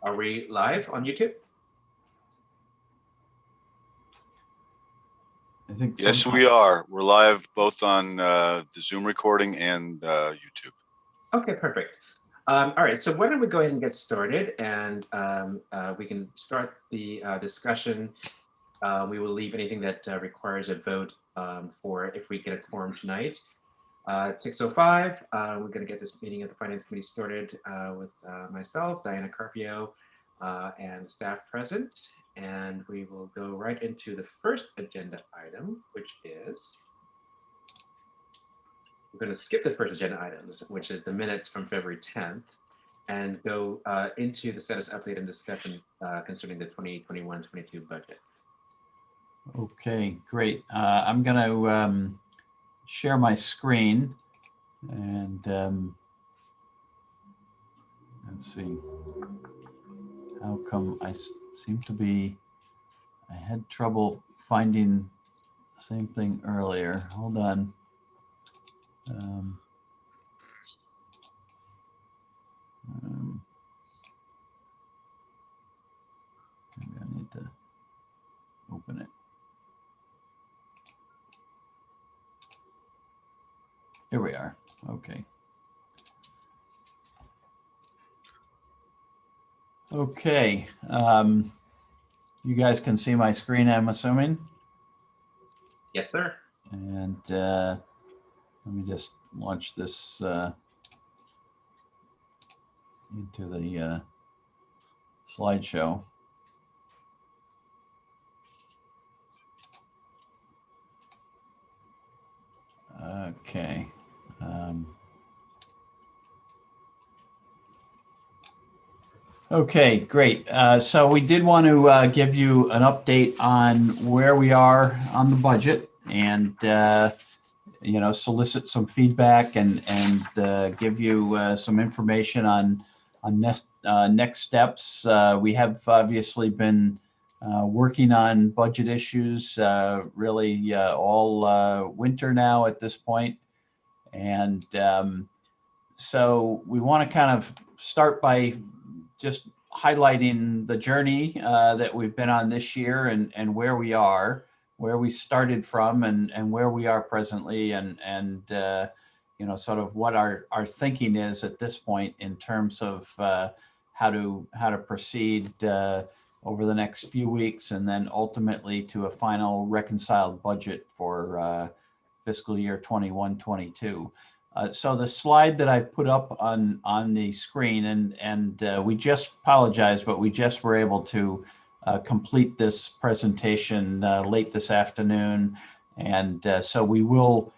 Are we live on YouTube? I think Yes, somehow. we are. We're live both on the Zoom recording and YouTube. Okay, perfect. All right, so why don't we go ahead and get started, and we can start the discussion. We will leave anything that requires a vote for if we get a quorum tonight. At 6:05, we're going to get this meeting of the Finance Committee started with myself, Diana Carpio, and the staff present. And we will go right into the first agenda item, which is, we're going to skip the first agenda items, which is the minutes from February 10th, and go into the status update and discussion concerning the 2021-22 budget. Okay, great. I'm going to share my screen and let's see. How come I seem to be, I had trouble finding the same thing earlier. Hold on. Maybe I need to open it. Here we are. Okay. Okay. You guys can see my screen, I'm assuming. Yes, sir. And let me just launch this into the slideshow. Okay. Okay, great. So we did want to give you an update on where we are on the budget and solicit some feedback and give you some information on next steps. We have obviously been working on budget issues really all winter now at this point. And so we want to kind of start by just highlighting the journey that we've been on this year and where we are, where we started from and where we are presently and sort of what our thinking is at this point in terms of how to proceed over the next few weeks and then ultimately to a final reconciled budget for fiscal year 21-22. So the slide that I put up on the screen, and we just apologize, but we just were able to complete this presentation late this afternoon. And so we will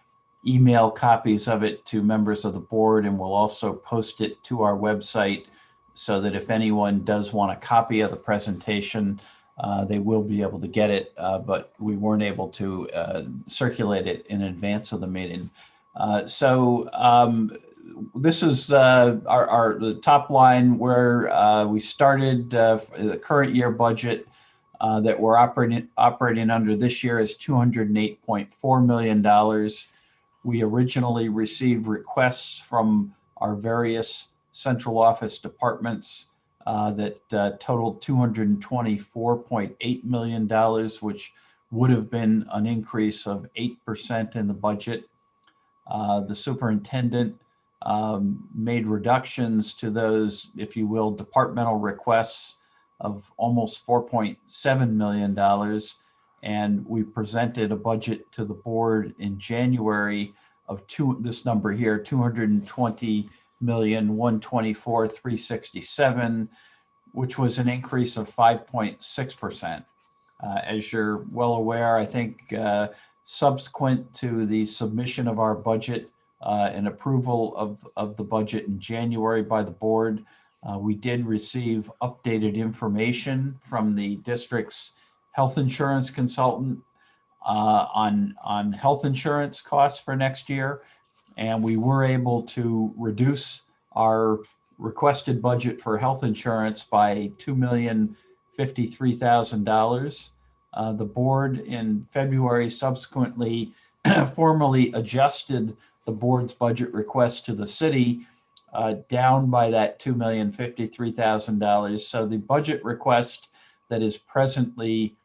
email copies of it to members of the board, and we'll also post it to our website so that if anyone does want a copy of the presentation, they will be able to get it, but we weren't able to circulate it in advance of the meeting. So this is the top line where we started. The current year budget that we're operating under this year is $208.4 million. We originally received requests from our various central office departments that totaled $224.8 million, which would have been an increase of 8% in the budget. The superintendent made reductions to those, if you will, departmental requests of almost $4.7 million. And we presented a budget to the board in January of this number here, $220,124,367, which was an increase of 5.6%. As you're well aware, I think subsequent to the submission of our budget and approval of the budget in January by the board, we did receive updated information from the district's health insurance consultant on health insurance costs for next year. And we were able to reduce our requested budget for health insurance by $2,053,000. The board in February subsequently formally adjusted the board's budget request to the city down by that $2,053,000. So the budget request that is presently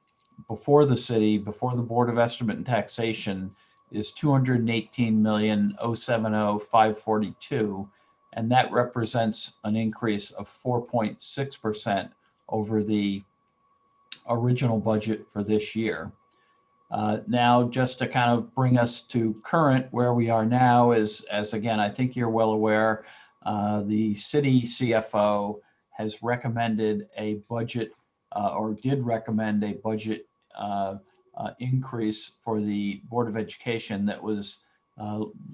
before the city, before the Board of Estimate and Taxation, is 218,070,542, and that represents an increase of 4.6% over the original budget for this year. Now, just to kind of bring us to current, where we are now is, as again, I think you're well aware, the city CFO has recommended a budget or did recommend a budget increase for the Board of Education that was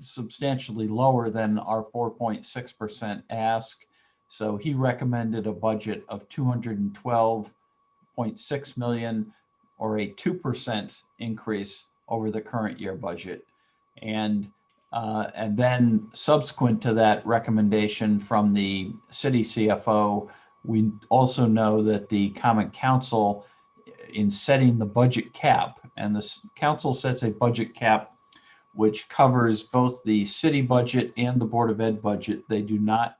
substantially lower than our 4.6% ask. So he recommended a budget of 212.6 million, or a 2% increase over the current year budget. And then subsequent to that recommendation from the city CFO, we also know that the Common Council, in setting the budget cap, and the council sets a budget cap which covers both the city budget and the Board of Ed budget. They do not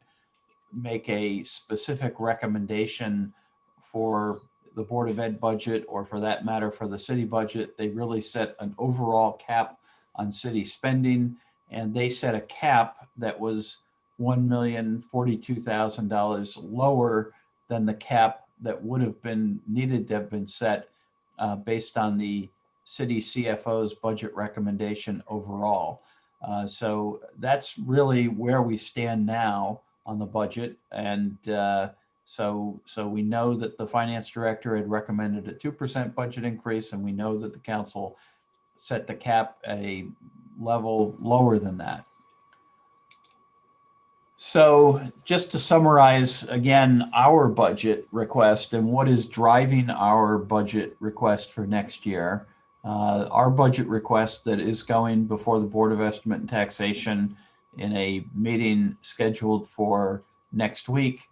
make a specific recommendation for the Board of Ed budget, or for that matter, for the city budget. They really set an overall cap on city spending, and they set a cap that was $1,042,000 lower than the cap that would have been needed to have been set based on the city CFO's budget recommendation overall. So that's really where we stand now on the budget. And so we know that the finance director had recommended a 2% budget increase, and we know that the council set the cap at a level lower than that. So just to summarize again, our budget request and what is driving our budget request for next year. Our budget request that is going before the Board of Estimate and Taxation in a meeting scheduled for next week.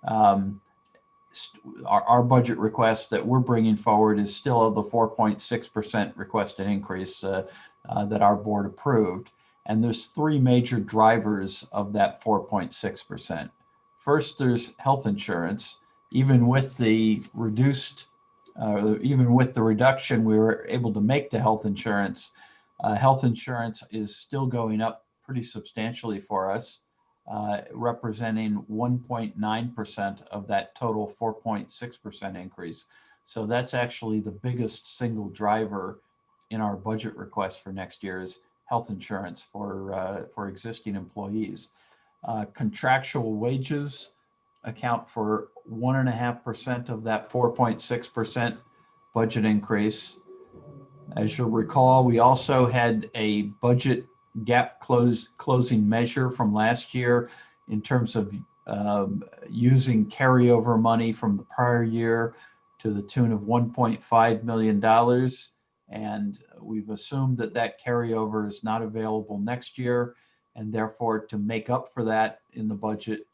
Our budget request that we're bringing forward is still the 4.6% requested increase that our board approved. And there's three major drivers of that 4.6%. First, there's health insurance. Even with the reduction we were able to make to health insurance is still going up pretty substantially for us, representing 1.9% of that total 4.6% increase. So that's actually the biggest single driver in our budget request for next year is health insurance for existing employees. Contractual wages account for 1.5% of that 4.6% budget increase. As you'll recall, we also had a budget gap closing measure from last year in terms of using carryover money from the prior year to the tune of $1.5 million. And we've assumed that that carryover is not available next year. And therefore, to make up for that in the budget,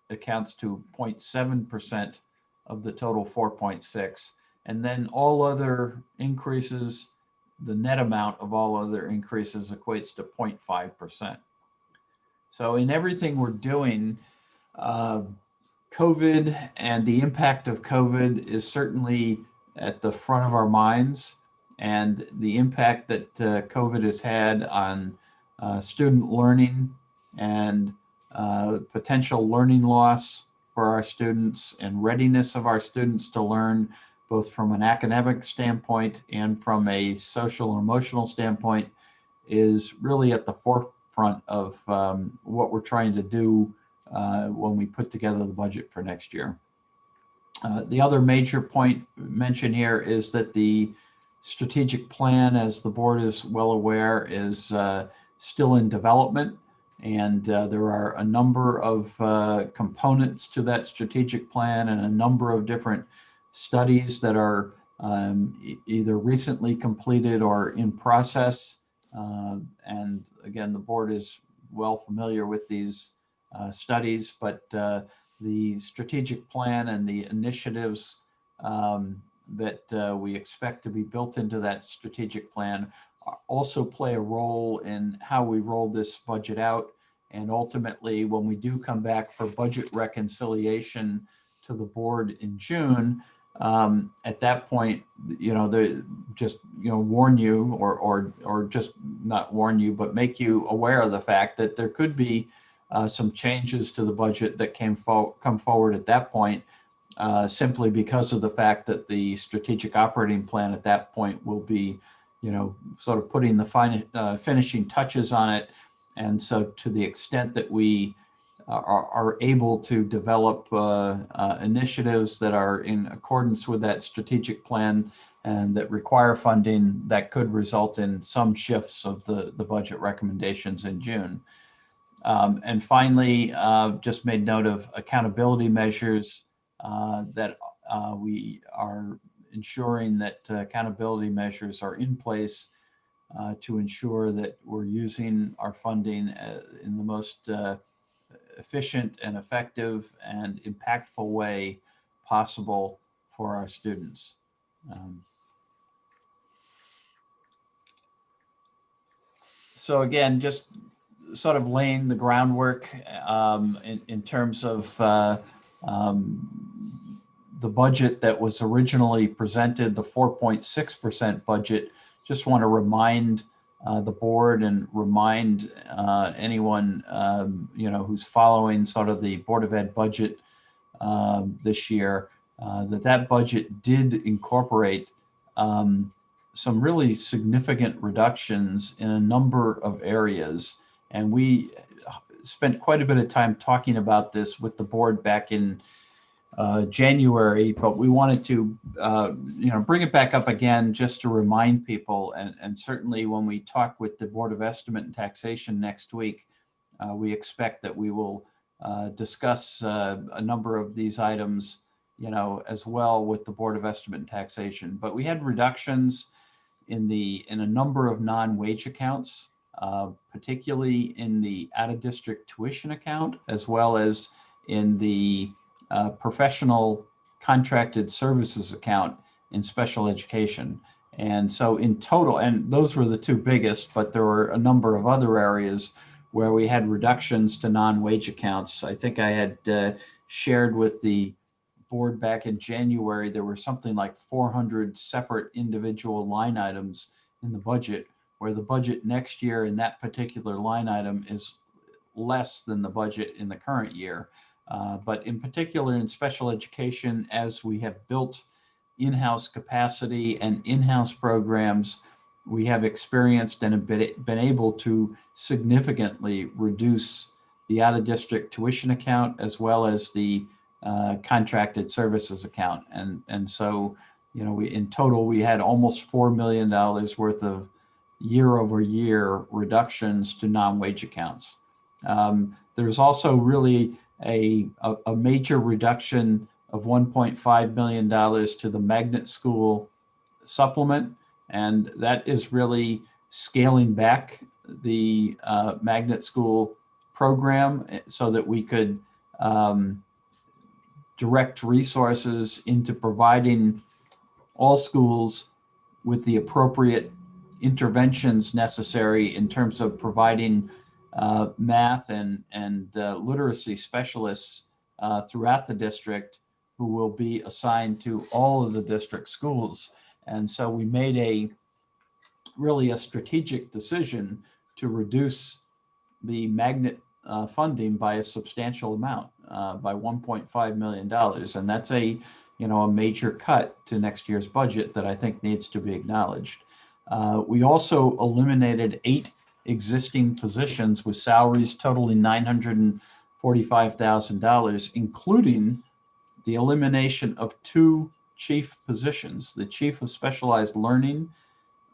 accounts to 0.7% of the total 4.6. And then all other increases, the net amount of all other increases equates to 0.5%. So in everything we're doing, COVID and the impact of COVID is certainly at the front of our minds, and the impact that COVID has had on student learning and potential learning loss for our students and readiness of our students to learn, both from an academic standpoint and from a social and emotional standpoint, is really at the forefront of what we're trying to do when we put together the budget for next year. The other major point mentioned here is that the strategic plan, as the board is well aware, is still in development. And there are a number of components to that strategic plan and a number of different studies that are either recently completed or in process. And again, the board is well familiar with these studies, but the strategic plan and the initiatives that we expect to be built into that strategic plan also play a role in how we roll this budget out And ultimately, when we do come back for budget reconciliation to the board in June, at that point, warn you or just not warn you, but make you aware of the fact that there could be some changes to the budget that come forward at that point, simply because of the fact that the strategic operating plan at that point will be, sort of putting the finishing touches on it. And so to the extent that we are able to develop initiatives that are in accordance with that strategic plan and that require funding, that could result in some shifts of the budget recommendations in June. And finally, just made note of accountability measures that we are ensuring that accountability measures are in place to ensure that we're using our funding in the most efficient and effective and impactful way possible for our students. So again, just sort of laying the groundwork in terms of the budget that was originally presented, the 4.6% budget. Just want to remind the board and remind anyone who's following sort of the Board of Ed budget this year that budget did incorporate some really significant reductions in a number of areas. And we spent quite a bit of time talking about this with the board back in January, but we wanted to, bring it back up again just to remind people. And certainly when we talk with the Board of Estimate and Taxation next week, we expect that we will discuss a number of these items, as well with the Board of Estimate and Taxation. But we had reductions in a number of non-wage accounts, particularly in the out-of-district tuition account, as well as in the professional contracted services account in special education. And so in total, and those were the two biggest, but there were a number of other areas where we had reductions to non-wage accounts. I think I had shared with the board back in January, there were something like 400 separate individual line items in the budget, where the budget next year in that particular line item is less than the budget in the current year. But in particular in special education, as we have built in-house capacity and in-house programs, we have experienced and have been able to significantly reduce the out-of-district tuition account as well as the contracted services account. And so, in total, we had almost $4 million worth of year-over-year reductions to non-wage accounts. There's also really a major reduction of $1.5 million to the magnet school supplement. And that is really scaling back the magnet school program so that we could direct resources into providing all schools with the appropriate interventions necessary in terms of providing math and literacy specialists throughout the district who will be assigned to all of the district schools. And so we made really a strategic decision to reduce the magnet funding by a substantial amount, by $1.5 million. And that's a major cut to next year's budget that I think needs to be acknowledged. We also eliminated 8 existing positions with salaries totaling $945,000, including the elimination of 2 chief positions. The chief of specialized learning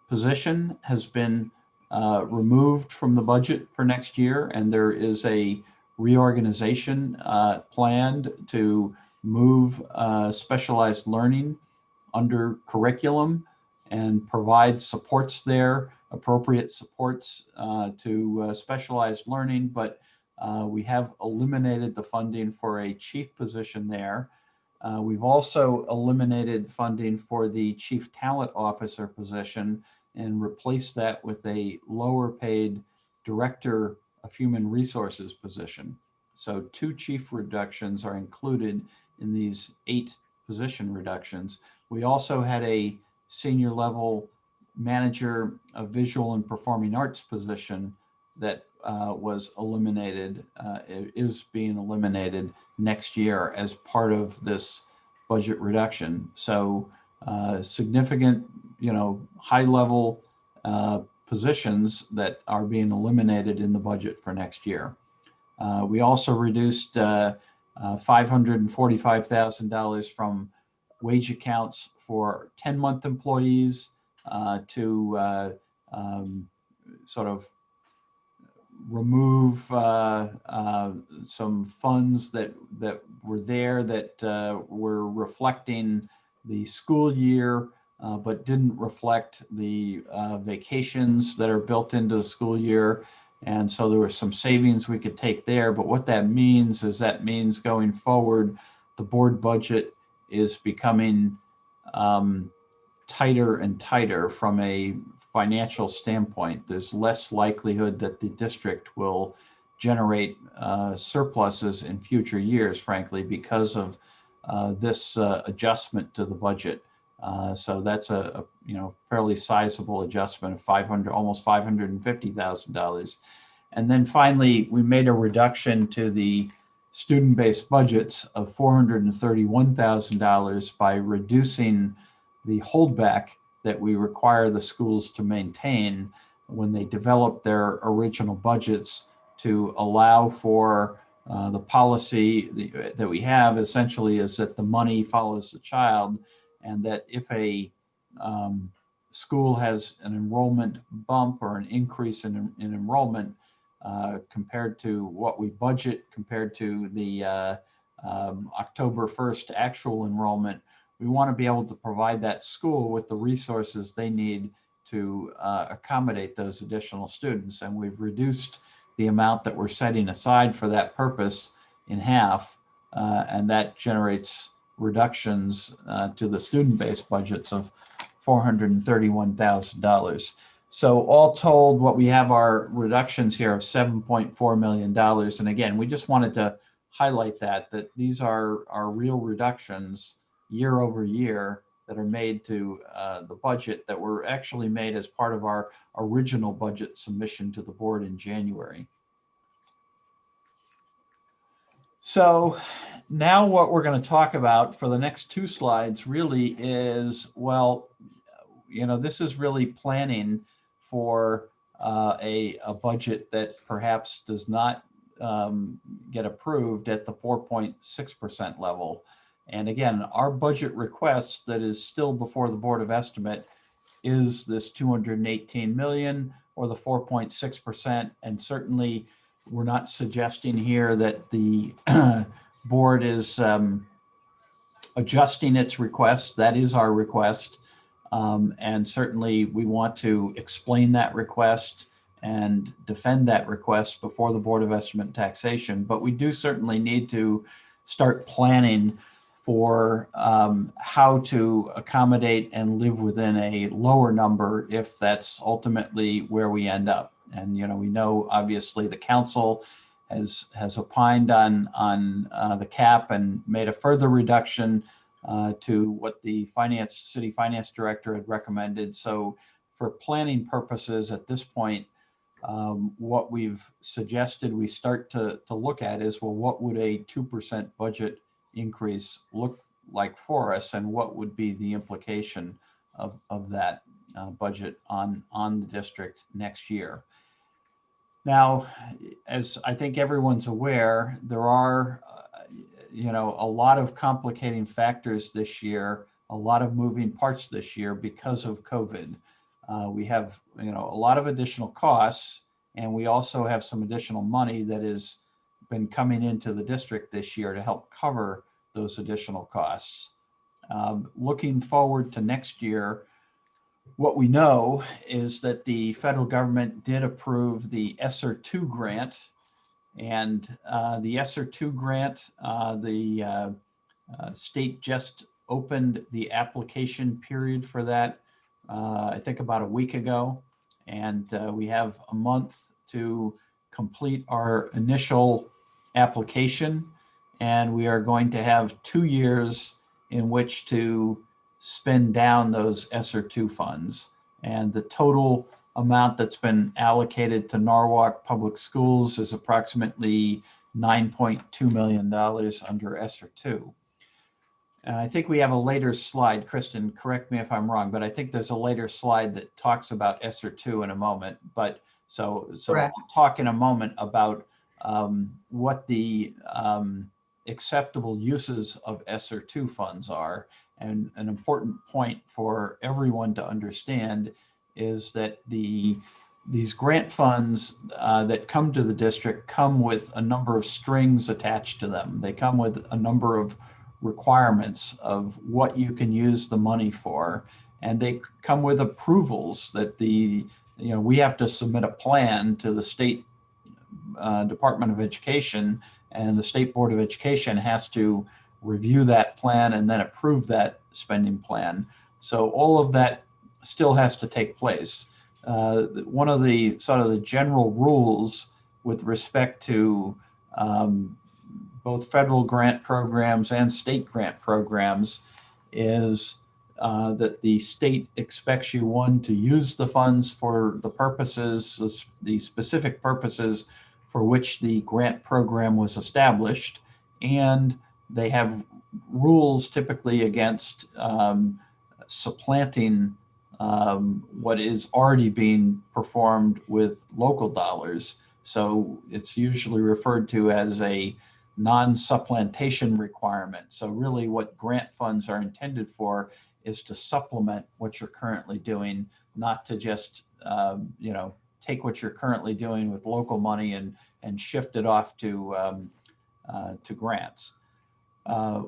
position has been removed from the budget for next year, and there is a reorganization planned to move specialized learning under curriculum and provide supports there, appropriate supports to specialized learning, but we have eliminated the funding for a chief position there. We've also eliminated funding for the chief talent officer position and replaced that with a lower paid director a human resources position. So 2 chief reductions are included in these 8 position reductions. We also had a senior level manager of visual and performing arts position that was eliminated, is being eliminated next year as part of this budget reduction. So significant, high level positions that are being eliminated in the budget for next year. We also reduced $545,000 from wage accounts for 10-month employees to sort of remove some funds that were there that were reflecting the school year, but didn't reflect the vacations that are built into the school year. And so there was some savings we could take there. But what that means is going forward, the board budget is becoming tighter and tighter from a financial standpoint. There's less likelihood that the district will generate surpluses in future years, frankly, because of this adjustment to the budget. So that's a fairly sizable adjustment of almost $550,000. And then finally, we made a reduction to the student-based budgets of $431,000 by reducing the holdback that we require the schools to maintain when they develop their original budgets to allow for the policy that we have essentially is that the money follows the child, and that if a school has an enrollment bump or an increase in enrollment compared to what we budget compared to the October 1st actual enrollment, we want to be able to provide that school with the resources they need to accommodate those additional students. And we've reduced the amount that we're setting aside for that purpose in half, and that generates reductions to the student-based budgets of $431,000. So all told, what we have are reductions here of $7.4 million. And again, we just wanted to highlight that these are real reductions year over year that are made to the budget that were actually made as part of our original budget submission to the board in January. So now what we're going to talk about for the next 2 slides really is, well, this is really planning for a budget that perhaps does not get approved at the 4.6% level. And again, our budget request that is still before the Board of Estimate is this 218 million or the 4.6%. And certainly we're not suggesting here that the board is adjusting its request. That is our request. And certainly we want to explain that request and defend that request before the Board of Estimate and Taxation. But we do certainly need to start planning for how to accommodate and live within a lower number if that's ultimately where we end up. And we know obviously the council has opined on the cap and made a further reduction to what the city finance director had recommended. So for planning purposes at this point, what we've suggested we start to look at is, well, what would a 2% budget increase look like for us, and what would be the implication of that budget on the district next year? Now, as I think everyone's aware, there are a lot of complicating factors this year, a lot of moving parts this year because of COVID. We have a lot of additional costs, and we also have some additional money that has been coming into the district this year to help cover those additional costs. Looking forward to next year, what we know is that the federal government did approve the SR2 grant, and the SR2 grant, the state just opened the application period for that, I think about a week ago. And we have a month to complete our initial application, and we are going to have 2 years in which to spend down those SR2 funds. And the total amount that's been allocated to Norwalk Public Schools is approximately $9.2 million under SR2. And I think we have a later slide. Kristen, correct me if I'm wrong, but I think there's a later slide that talks about SR2 in a moment. But so Correct. I'll talk in a moment about what the acceptable uses of SR2 funds are. And an important point for everyone to understand is that these grant funds that come to the district come with a number of strings attached to them. They come with a number of requirements of what you can use the money for, and they come with approvals that we have to submit a plan to the state Department of Education, and the State Board of Education has to review that plan and then approve that spending plan. So all of that still has to take place. One of the sort of the general rules with respect to both federal grant programs and state grant programs is that the state expects you, one, to use the funds for the purposes, the specific purposes for which the grant program was established, and they have rules typically against supplanting what is already being performed with local dollars. So it's usually referred to as a non-supplantation requirement. So really what grant funds are intended for is to supplement what you're currently doing, not to just take what you're currently doing with local money and shift it off to grants.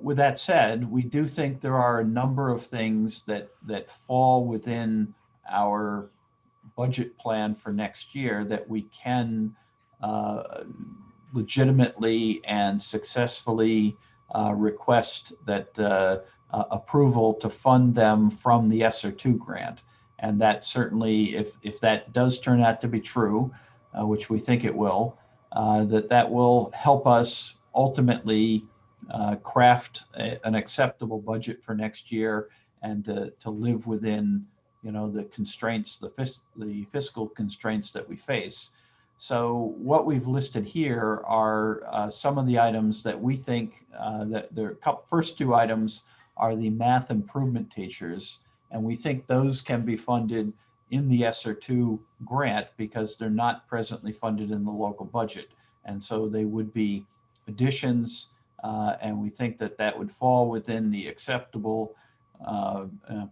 With that said, we do think there are a number of things that fall within our budget plan for next year that we can legitimately and successfully request that approval to fund them from the SR2 grant. And that certainly, if that does turn out to be true, which we think it will, that will help us ultimately craft an acceptable budget for next year and to live within the constraints, the fiscal constraints that we face. So what we've listed here are some of the items that we think that the first two items are the math improvement teachers. And we think those can be funded in the SR2 grant because they're not presently funded in the local budget. And so they would be additions, and we think that would fall within the acceptable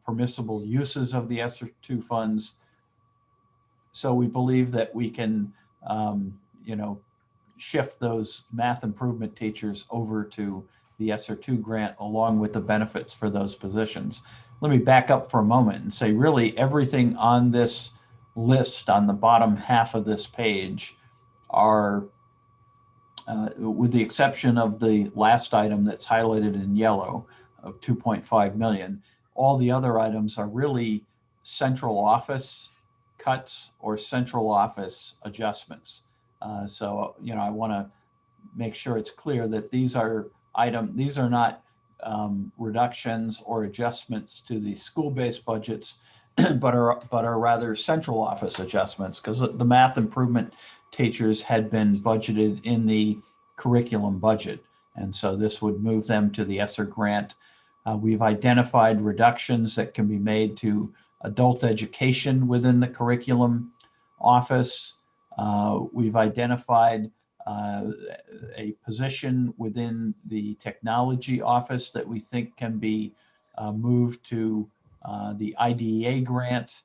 permissible uses of the SR2 funds. So we believe that we can shift those math improvement teachers over to the SR2 grant along with the benefits for those positions. Let me back up for a moment and say really everything on this list on the bottom half of this page are, with the exception of the last item that's highlighted in yellow of 2.5 million, all the other items are really central office cuts or central office adjustments. So I want to make sure it's clear that these are not reductions or adjustments to the school-based budgets, but are rather central office adjustments because the math improvement teachers had been budgeted in the curriculum budget. And so this would move them to the ESSER grant. We've identified reductions that can be made to adult education within the curriculum office. We've identified a position within the technology office that we think can be moved to the IDEA grant.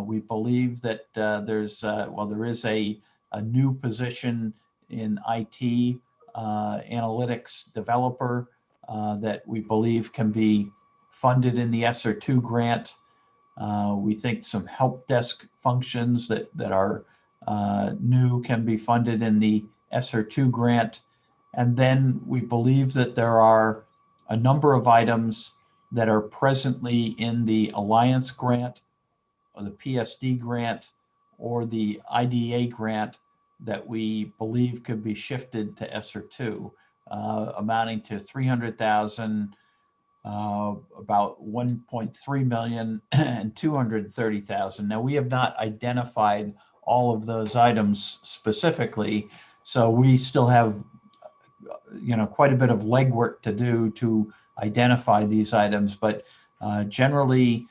We believe that there is a new position in IT analytics developer that we believe can be funded in the SR2 grant. We think some help desk functions that are new can be funded in the SR2 grant. And then we believe that there are a number of items that are presently in the Alliance grant or the PSD grant or the IDA grant that we believe could be shifted to SR2, amounting to 300,000, about 1.3 million and 230,000. Now, we have not identified all of those items specifically, so we still have, quite a bit of legwork to do to identify these items. But generally,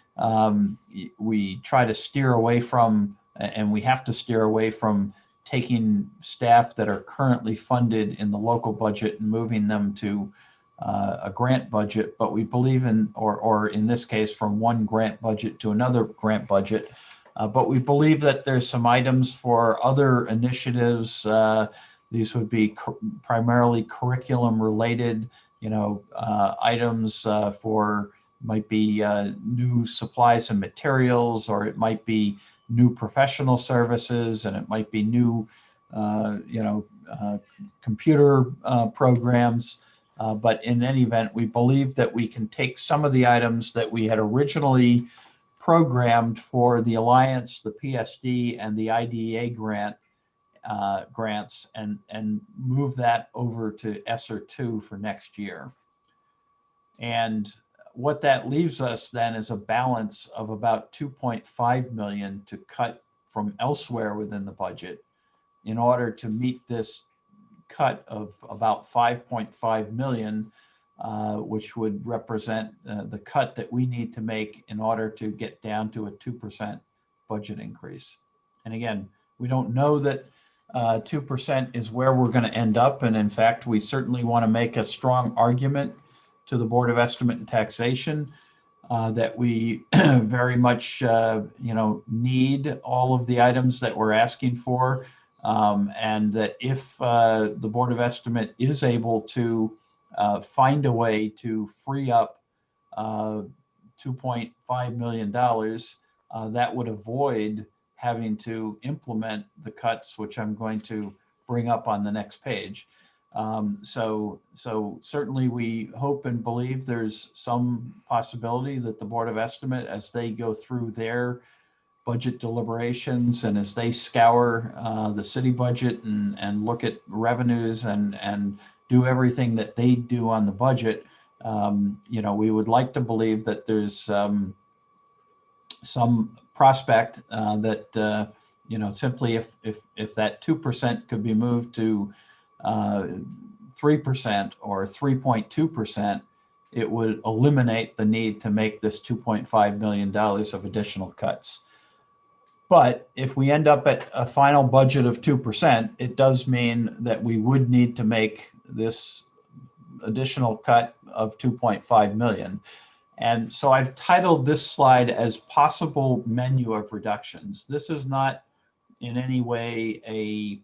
we try to steer away from, and we have to steer away from taking staff that are currently funded in the local budget and moving them to a grant budget. But we believe in, or in this case, from one grant budget to another grant budget. But we believe that there's some items for other initiatives. These would be primarily curriculum related, items for, might be new supplies and materials, or it might be new professional services, and it might be new, computer programs. But in any event, we believe that we can take some of the items that we had originally programmed for the Alliance, the PSD, and the IDEA grants, and move that over to SR2 for next year. And what that leaves us then is a balance of about 2.5 million to cut from elsewhere within the budget in order to meet this cut of about 5.5 million, which would represent the cut that we need to make in order to get down to a 2% budget increase. And again, we don't know that 2% is where we're going to end up. And in fact, we certainly want to make a strong argument to the Board of Estimate and Taxation that we very much, need all of the items that we're asking for. And that if the Board of Estimate is able to find a way to free up $2.5 million, that would avoid having to implement the cuts, which I'm going to bring up on the next page. So certainly we hope and believe there's some possibility that the Board of Estimate, as they go through their budget deliberations and as they scour the city budget and look at revenues and do everything that they do on the budget, we would like to believe that there's some prospect that simply if that 2% could be moved to 3% or 3.2%, it would eliminate the need to make this $2.5 million of additional cuts. But if we end up at a final budget of 2%, it does mean that we would need to make this additional cut of 2.5 million. And so I've titled this slide as possible menu of reductions. This is not in any way a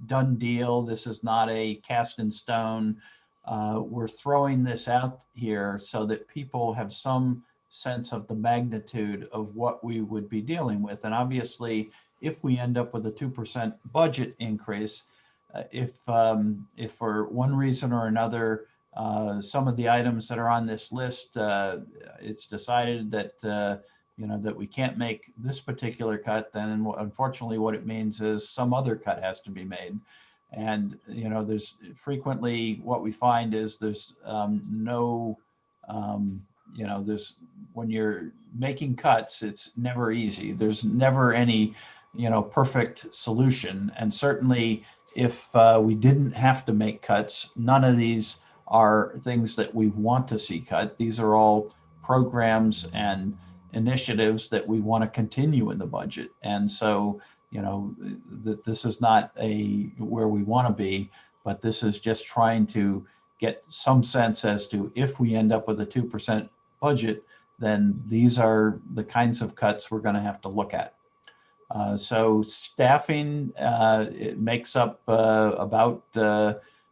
done deal. This is not a cast in stone. We're throwing this out here so that people have some sense of the magnitude of what we would be dealing with. And obviously, if we end up with a 2% budget increase, if for one reason or another, some of the items that are on this list, it's decided that that we can't make this particular cut, then unfortunately what it means is some other cut has to be made. And there's frequently what we find is there's there's, when you're making cuts, it's never easy. There's never any perfect solution. And certainly if we didn't have to make cuts, none of these are things that we want to see cut. These are all programs and initiatives that we want to continue in the budget. And so, that this is not where we want to be, but this is just trying to get some sense as to if we end up with a 2% budget, then these are the kinds of cuts we're going to have to look at. So staffing, it makes up about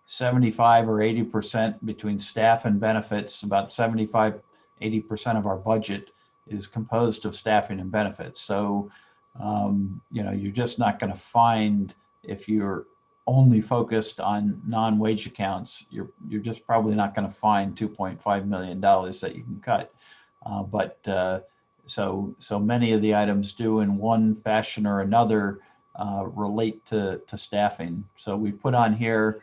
75 or 80% between staff and benefits. About 75–80% of our budget is composed of staffing and benefits. So, you're just not going to find, if you're only focused on non-wage accounts, you're just probably not going to find $2.5 million that you can cut. But so many of the items do in one fashion or another relate to staffing. So we put on here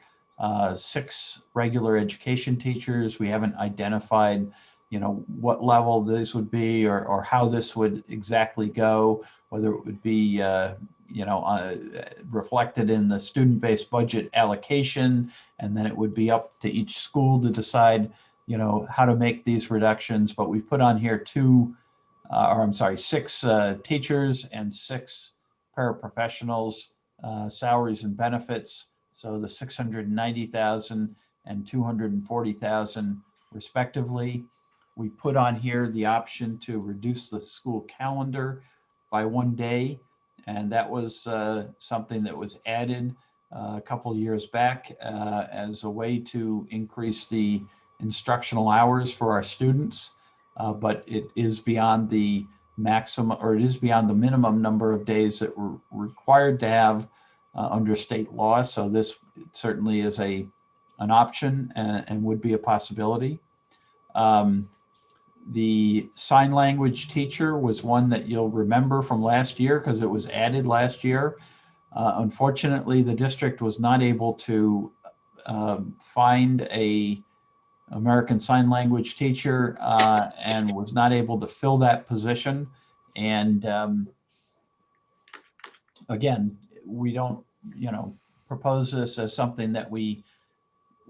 6 regular education teachers. We haven't identified, what level this would be or how this would exactly go, whether it would be, reflected in the student-based budget allocation, and then it would be up to each school to decide, how to make these reductions. But we put on here 6 teachers and 6 paraprofessionals, salaries and benefits. So the 690,000 and 240,000 respectively. We put on here the option to reduce the school calendar by 1 day. And that was something that was added a couple of years back as a way to increase the instructional hours for our students. But it is beyond the maximum, or it is beyond the minimum number of days that we're required to have under state law. So this certainly is an option and would be a possibility. The sign language teacher was one that you'll remember from last year because it was added last year. Unfortunately, the district was not able to find a American Sign Language teacher and was not able to fill that position. And again, we don't, propose this as something that we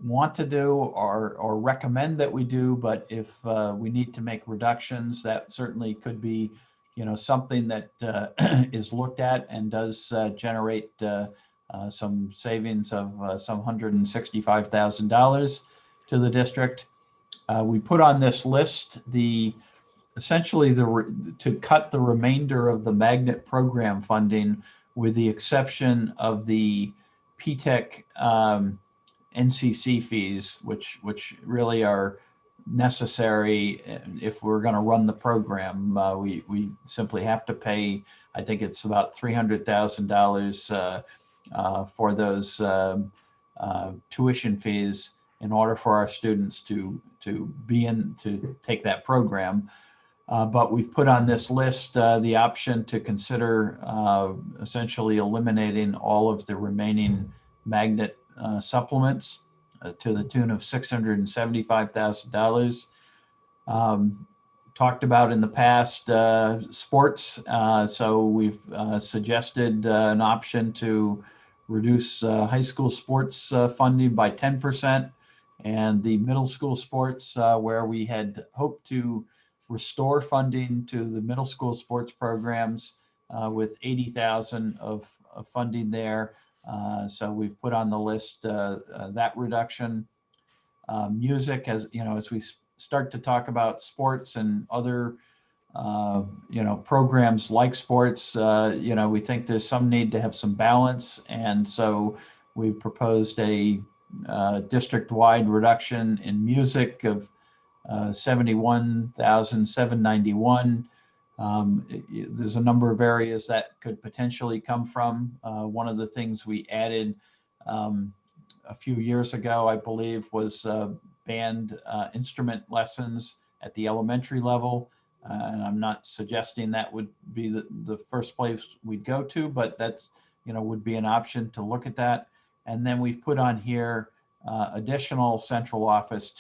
want to do or recommend that we do, but if we need to make reductions, that certainly could be, something that is looked at and does generate some savings of some $165,000 to the district. We put on this list essentially to cut the remainder of the magnet program funding, with the exception of the PTEC NCC fees, which really are necessary if we're going to run the program. We simply have to pay, I think it's about $300,000 for those tuition fees in order for our students to take that program. But we've put on this list the option to consider essentially eliminating all of the remaining magnet supplements to the tune of $675,000. Talked about in the past sports. So we've suggested an option to reduce high school sports funding by 10%, and the middle school sports where we had hoped to restore funding to the middle school sports programs with 80,000 of funding there. So we've put on the list that reduction. Music, as we start to talk about sports and other programs like sports, we think there's some need to have some balance, and so we proposed a district-wide reduction in music of $71,791. There's a number of areas that could potentially come from. One of the things we added a few years ago, I believe, was band instrument lessons at the elementary level. And I'm not suggesting that would be the first place we'd go to, but that's, would be an option to look at that. And then we've put on here two additional central office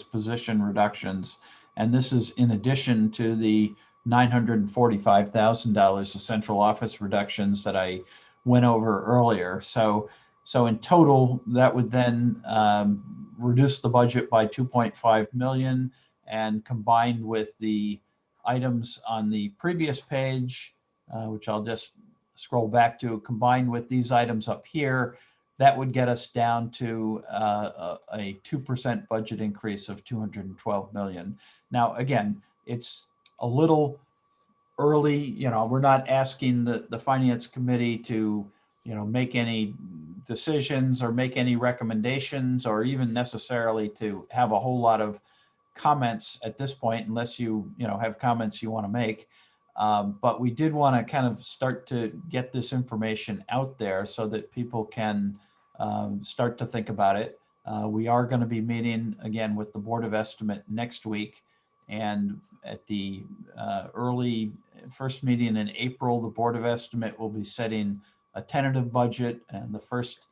position reductions. And this is in addition to the $945,000 of central office reductions that I went over earlier. So in total, that would then reduce the budget by 2.5 million, and combined with the items on the previous page, which I'll just scroll back to, combined with these items up here, that would get us down to a 2% budget increase of 212 million. Now, again, it's a little early. We're not asking the finance committee to make any decisions or make any recommendations, or even necessarily to have a whole lot of comments at this point, unless you have comments you want to make. But we did want to kind of start to get this information out there so that people can start to think about it. We are going to be meeting again with the Board of Estimate next week, And at the early first meeting in April, the Board of Estimate will be setting a tentative budget, and the first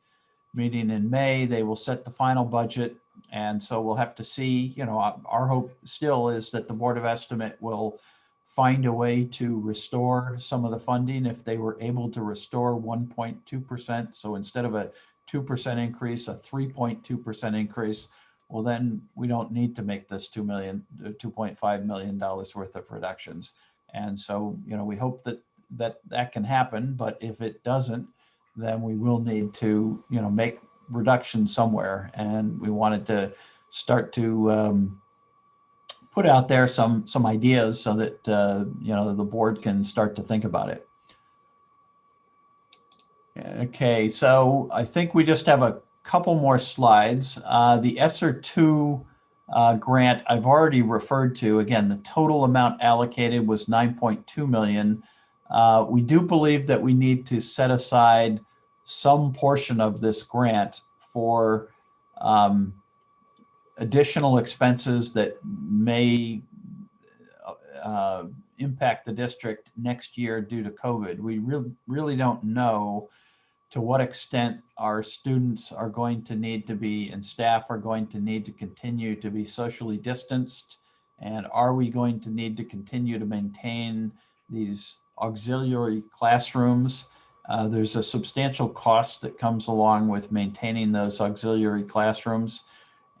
meeting in May, they will set the final budget. And so we'll have to see, our hope still is that the Board of Estimate will find a way to restore some of the funding if they were able to restore 1.2%. So instead of a 2% increase, a 3.2% increase, well, then we don't need to make this $2.5 million worth of reductions. And so, we hope that can happen, but if it doesn't, then we will need to, make reductions somewhere. And we wanted to start to put out there some ideas so that, the board can start to think about it. Okay, so I think we just have a couple more slides. The SR2 grant I've already referred to. Again, the total amount allocated was 9.2 million. We do believe that we need to set aside some portion of this grant for additional expenses that may impact the district next year due to COVID. We really don't know to what extent our students are going to need to be and staff are going to need to continue to be socially distanced, and are we going to need to continue to maintain these auxiliary classrooms. There's a substantial cost that comes along with maintaining those auxiliary classrooms.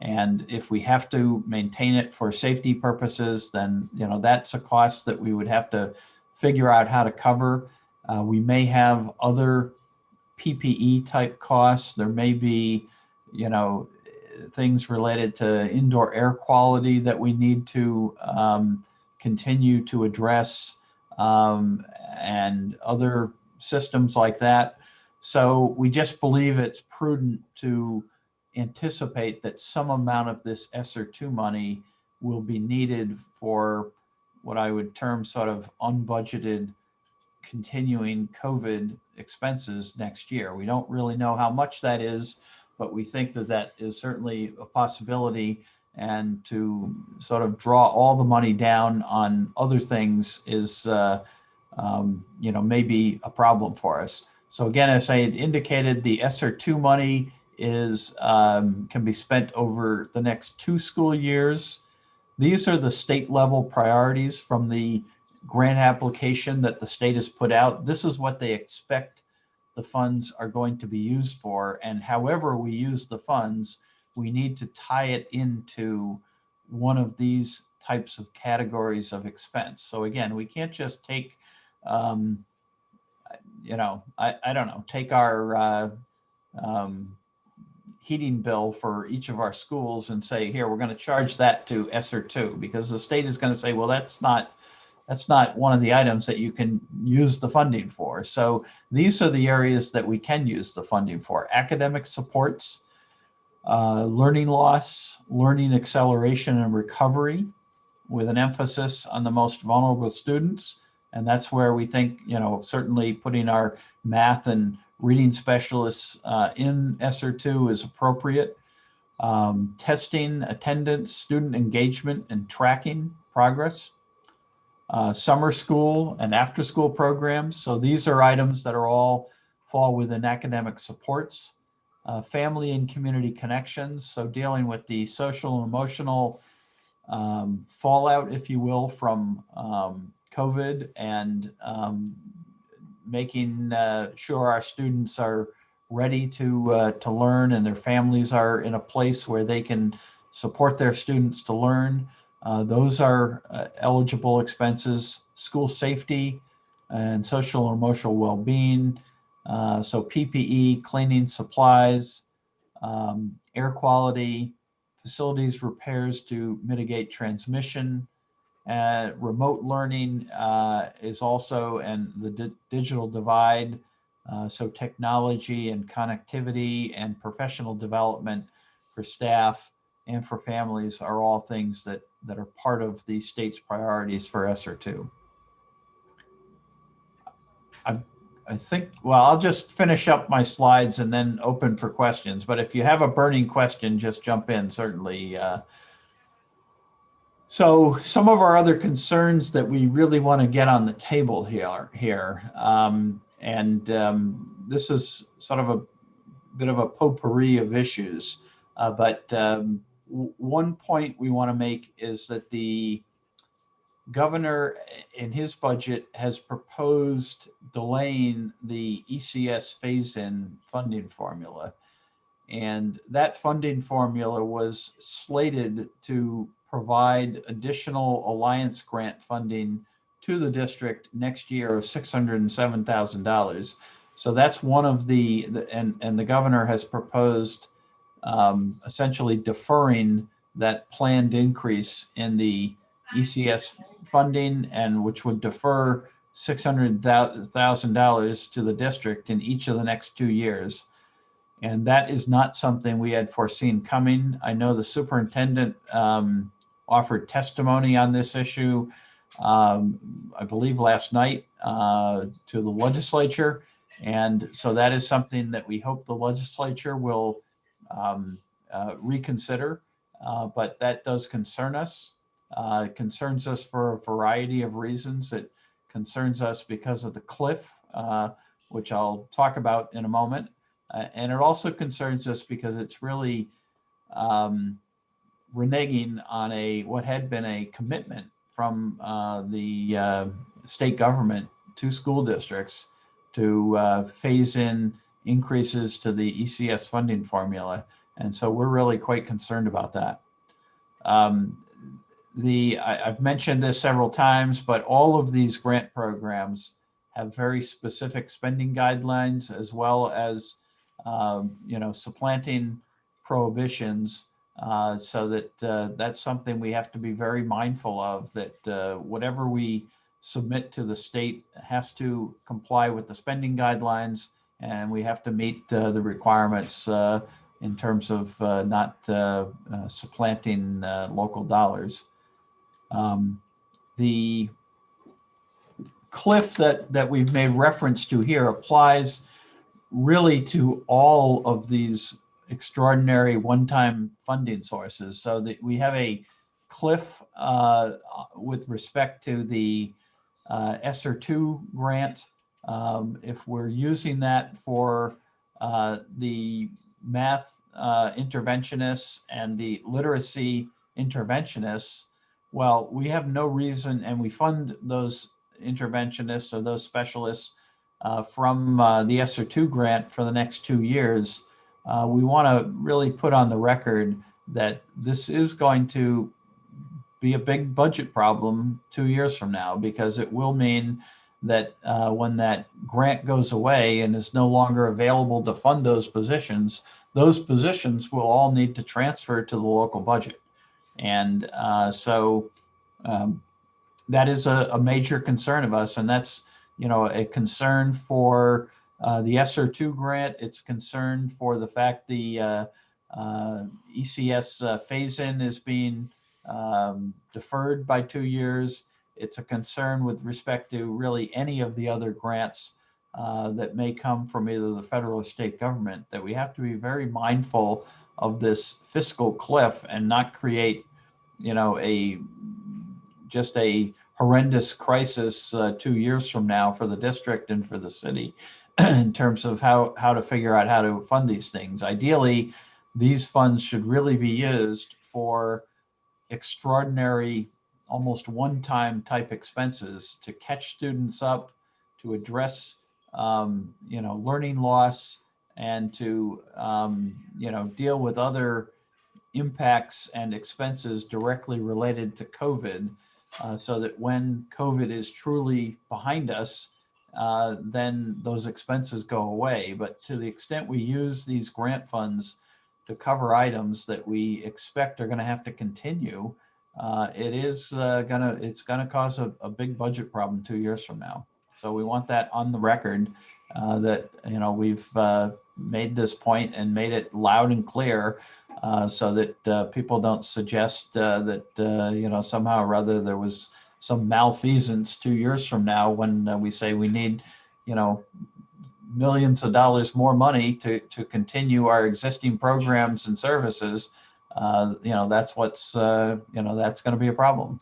And if we have to maintain it for safety purposes, then that's a cost that we would have to figure out how to cover. We may have other PPE type costs. There may be, things related to indoor air quality that we need to continue to address, and other systems like that. So we just believe it's prudent to anticipate that some amount of this SR2 money will be needed for what I would term sort of unbudgeted continuing COVID expenses next year. We don't really know how much that is, but we think that that is certainly a possibility. And to sort of draw all the money down on other things is, maybe a problem for us. So again, as I had indicated, the SR2 money can be spent over the next 2 school years. These are the state level priorities from the grant application that the state has put out. This is what they expect the funds are going to be used for. And however we use the funds, we need to tie it into one of these types of categories of expense. So again, we can't just take, take our heating bill for each of our schools and say, here, we're going to charge that to SR2, because the state is going to say, well, that's not one of the items that you can use the funding for. So these are the areas that we can use the funding for: academic supports, learning loss, learning acceleration and recovery, with an emphasis on the most vulnerable students. And that's where we think, certainly putting our math and reading specialists in SR2 is appropriate. Testing, attendance, student engagement, and tracking progress. Summer school and after school programs. So these are items that are all fall within academic supports. Family and community connections. So dealing with the social and emotional fallout, if you will, from COVID, and making sure our students are ready to learn, and their families are in a place where they can support their students to learn. Those are eligible expenses. School safety and social and emotional well-being. So PPE, cleaning supplies, air quality, facilities repairs to mitigate transmission. Remote learning is also, and the digital divide. So technology and connectivity and professional development for staff and for families are all things that are part of the state's priorities for SR2. I think, well, I'll just finish up my slides and then open for questions. But if you have a burning question, just jump in, certainly. So some of our other concerns that we really want to get on the table here, this is sort of a bit of a potpourri of issues, but one point we want to make is that the governor in his budget has proposed delaying the ECS phase-in funding formula. And that funding formula was slated to provide additional Alliance grant funding to the district next year of $607,000. So that's one of and the governor has proposed essentially deferring that planned increase in the ECS funding, and which would defer $600,000 to the district in each of the next 2 years. And that is not something we had foreseen coming. I know the superintendent offered testimony on this issue, I believe last night, to the legislature. And so that is something that we hope the legislature will reconsider. But that does concern us. It concerns us for a variety of reasons. It concerns us because of the cliff, which I'll talk about in a moment. And it also concerns us because it's really reneging on what had been a commitment from the state government to school districts to phase in increases to the ECS funding formula. And so we're really quite concerned about that. I've mentioned this several times, but all of these grant programs have very specific spending guidelines, as well as supplanting prohibitions, so that that's something we have to be very mindful of, that whatever we submit to the state has to comply with the spending guidelines, and we have to meet the requirements in terms of not supplanting local dollars. The cliff that we've made reference to here applies really to all of these extraordinary one-time funding sources. So that we have a cliff with respect to the SR2 grant. If we're using that for the math interventionists and the literacy interventionists, well, we have no reason, and we fund those interventionists or those specialists from the SR2 grant for the next 2 years. We want to really put on the record that this is going to be a big budget problem 2 years from now, because it will mean that when that grant goes away and is no longer available to fund those positions will all need to transfer to the local budget. And so that is a major concern of us, and that's a concern for the SR2 grant. It's a concern for the fact the ECS phase-in is being deferred by 2 years. It's a concern with respect to really any of the other grants that may come from either the federal or state government, that we have to be very mindful of this fiscal cliff and not create, just a horrendous crisis 2 years from now for the district and for the city in terms of how to figure out how to fund these things. Ideally, these funds should really be used for extraordinary, almost one-time type expenses to catch students up, to address, learning loss, and to, deal with other impacts and expenses directly related to COVID, so that when COVID is truly behind us, then those expenses go away. But to the extent we use these grant funds to cover items that we expect are going to have to continue, it's going to cause a big budget problem 2 years from now. So we want that on the record, that we've made this point and made it loud and clear, so that people don't suggest that somehow or other there was some malfeasance 2 years from now when we say we need millions of dollars more money to continue our existing programs and services, that's what's, that's going to be a problem.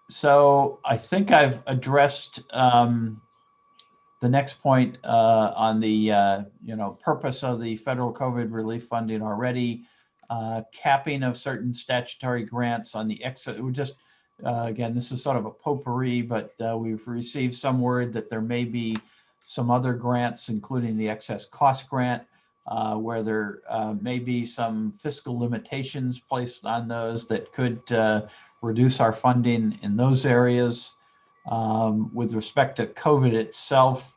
So I think I've addressed the next point on the purpose of the federal COVID relief funding already. Capping of certain statutory grants on the excess. We're just again, this is sort of a potpourri, but we've received some word that there may be some other grants, including the excess cost grant, where there may be some fiscal limitations placed on those that could reduce our funding in those areas. With respect to COVID itself,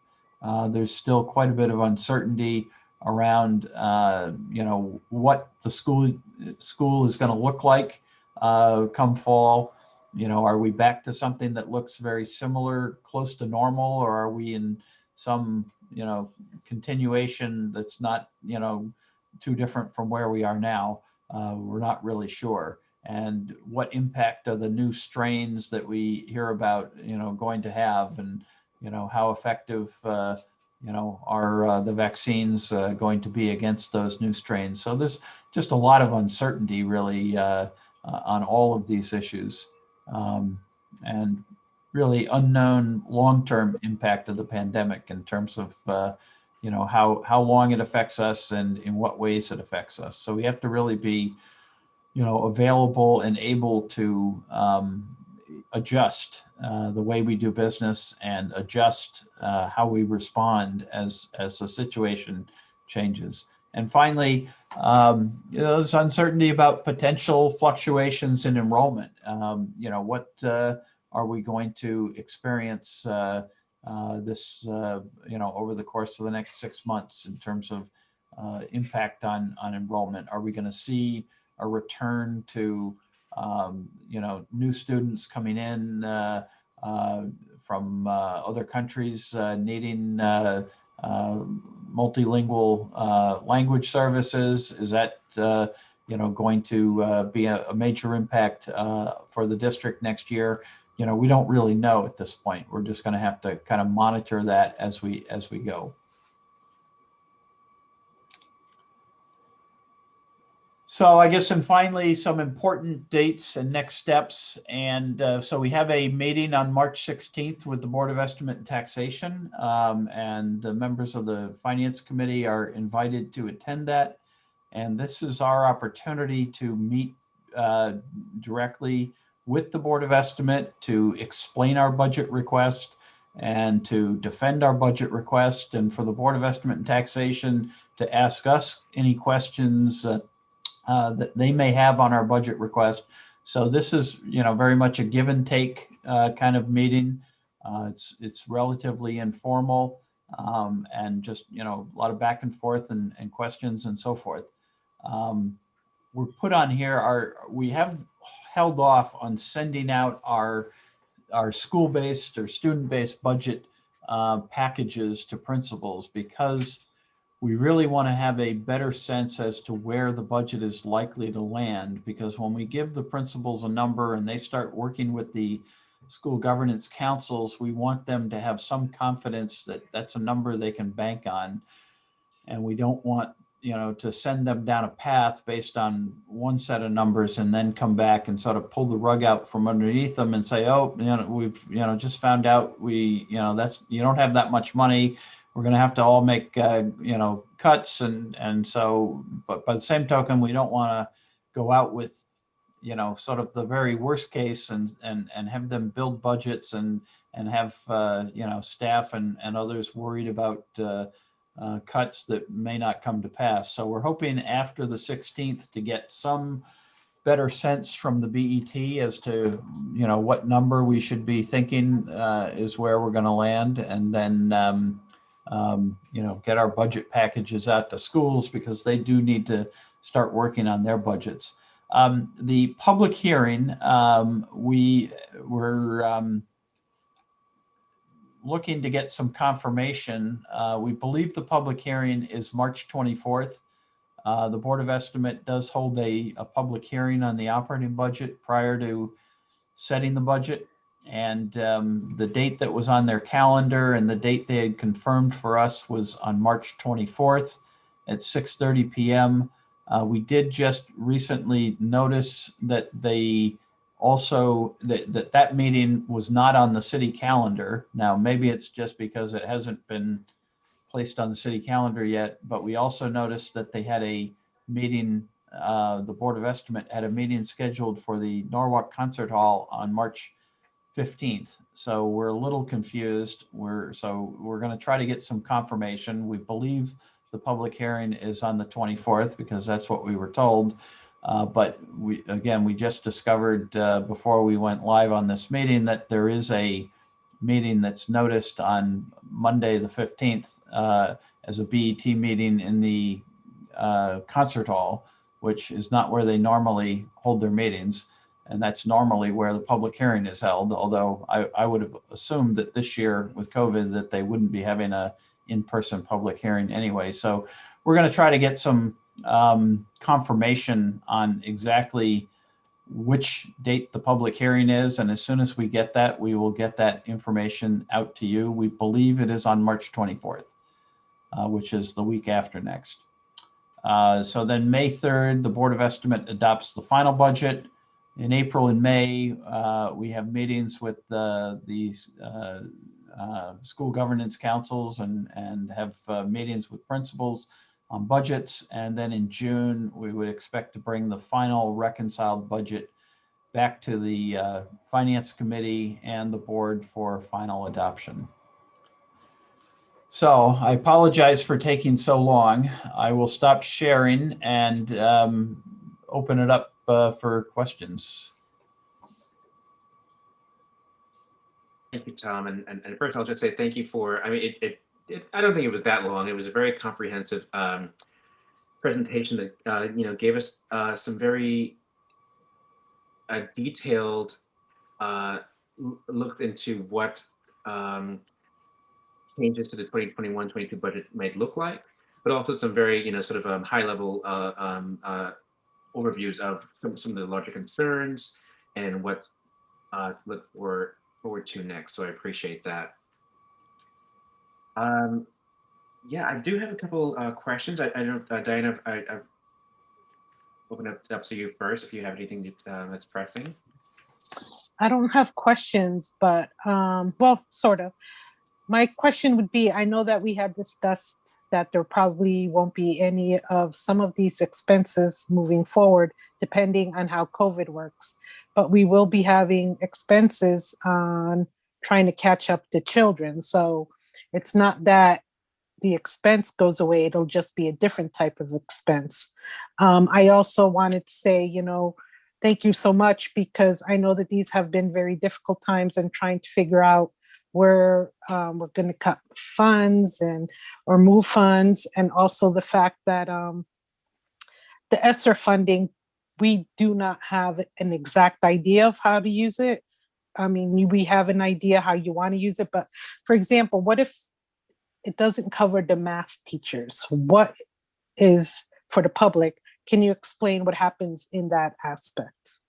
there's still quite a bit of uncertainty around, what the school is going to look like come fall. Are we back to something that looks very similar, close to normal, or are we in some, continuation that's not, too different from where we are now? We're not really sure. And what impact are the new strains that we hear about, going to have, and, how effective, are the vaccines going to be against those new strains? So there's just a lot of uncertainty really on all of these issues, and really unknown long-term impact of the pandemic in terms of, how long it affects us and in what ways it affects us. So we have to really be available and able to adjust the way we do business and adjust how we respond as the situation changes. And finally, there's uncertainty about potential fluctuations in enrollment. What are we going to experience this, over the course of the next 6 months in terms of impact on enrollment? Are we going to see a return to, new students coming in from other countries needing multilingual language services? Is that, going to be a major impact for the district next year? We don't really know at this point. We're just going to have to kind of monitor that as we go. So I guess, and finally, some important dates and next steps. And so we have a meeting on March 16th with the Board of Estimate and Taxation, and the members of the Finance Committee are invited to attend that. And this is our opportunity to meet directly with the Board of Estimate to explain our budget request and to defend our budget request, and for the Board of Estimate and Taxation to ask us any questions that they may have on our budget request. So this is, very much a give and take kind of meeting. It's relatively informal, and just, a lot of back and forth and questions and so forth. We're put on here, we have held off on sending out our school-based or student-based budget packages to principals, because we really want to have a better sense as to where the budget is likely to land. Because when we give the principals a number and they start working with the school governance councils, we want them to have some confidence that that's a number they can bank on. And we don't want, to send them down a path based on one set of numbers and then come back and sort of pull the rug out from underneath them and say, oh, we've, just found out you don't have that much money. We're going to have to all make, cuts. And so, but by the same token, we don't want to go out with, sort of the very worst case and have them build budgets and have, staff and others worried about cuts that may not come to pass. So we're hoping after the 16th to get some better sense from the BET as to, what number we should be thinking is where we're going to land. And then, get our budget packages out to schools, because they do need to start working on their budgets. The public hearing, we were looking to get some confirmation. We believe the public hearing is March 24th. The Board of Estimate does hold a public hearing on the operating budget prior to setting the budget. And the date that was on their calendar and the date they had confirmed for us was on March 24th. at 6:30 p.m. We did just recently notice that they also, that meeting was not on the city calendar. Now, maybe it's just because it hasn't been placed on the city calendar yet, but we also noticed that they had a meeting, the Board of Estimate had a meeting scheduled for the Norwalk Concert Hall on March 15th. So we're a little confused. We're going to try to get some confirmation. We believe the public hearing is on the 24th because that's what we were told. But we just discovered before we went live on this meeting that there is a meeting that's noticed on Monday the 15th as a BET meeting in the concert hall, which is not where they normally hold their meetings. And that's normally where the public hearing is held, although I would have assumed that this year with COVID that they wouldn't be having a in-person public hearing anyway. So we're going to try to get some confirmation on exactly which date the public hearing is. And as soon as we get that, we will get that information out to you. We believe it is on March 24th, which is the week after next. So then May 3rd, the Board of Estimate adopts the final budget. In April and May, we have meetings with these school governance councils and have meetings with principals on budgets. And then in June, we would expect to bring the final reconciled budget back to the Finance Committee and the board for final adoption. So I apologize for taking so long. I will stop sharing and open it up for questions. Thank you, Tom. And first, I'll just say thank you for, I mean, I don't think it was that long. It was a very comprehensive presentation that, gave us some very detailed look into what changes to the 2021-22 budget might look like, but also some very, sort of high-level overviews of some of the larger concerns and what's to look forward to next. So I appreciate that. Yeah, I do have a couple questions. I don't, Diana, I've opened up to you first if you have anything that's pressing. I don't have questions, but well, sort of. My question would be, I know that we had discussed that there probably won't be any of some of these expenses moving forward, depending on how COVID works, but we will be having expenses on trying to catch up to children. So it's not that the expense goes away, it'll just be a different type of expense. I also wanted to say, thank you so much, because I know that these have been very difficult times and trying to figure out where we're going to cut funds or move funds. And also the fact that the ESSER funding, we do not have an exact idea of how to use it. I mean, we have an idea how you want to use it, but for example, what if it doesn't cover the math teachers? What is for the public? Can you explain what happens in that aspect?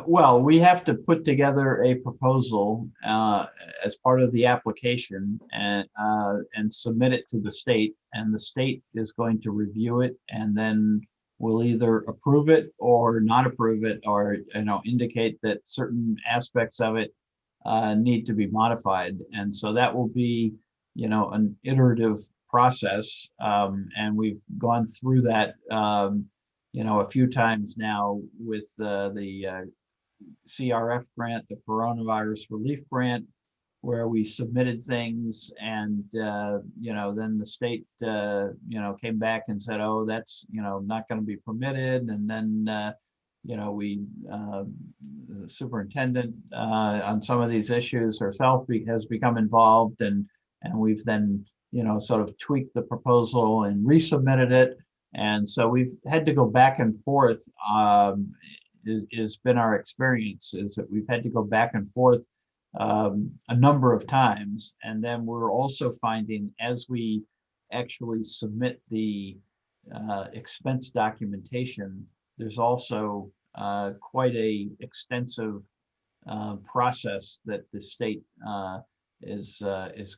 Well, we have to put together a proposal as part of the application and submit it to the state, and the state is going to review it, and then we'll either approve it or not approve it, or indicate that certain aspects of it need to be modified. And so that will be an iterative process, and we've gone through that a few times now with the CRF grant, the coronavirus relief grant, where we submitted things and then the state came back and said, oh, that's not going to be permitted. And then the superintendent on some of these issues herself has become involved, and we've then sort of tweaked the proposal and resubmitted it. And so we've had to go back and forth. Has been our experience, is that we've had to go back and forth a number of times. And then we're also finding, as we actually submit the expense documentation, there's also quite a extensive process that the state is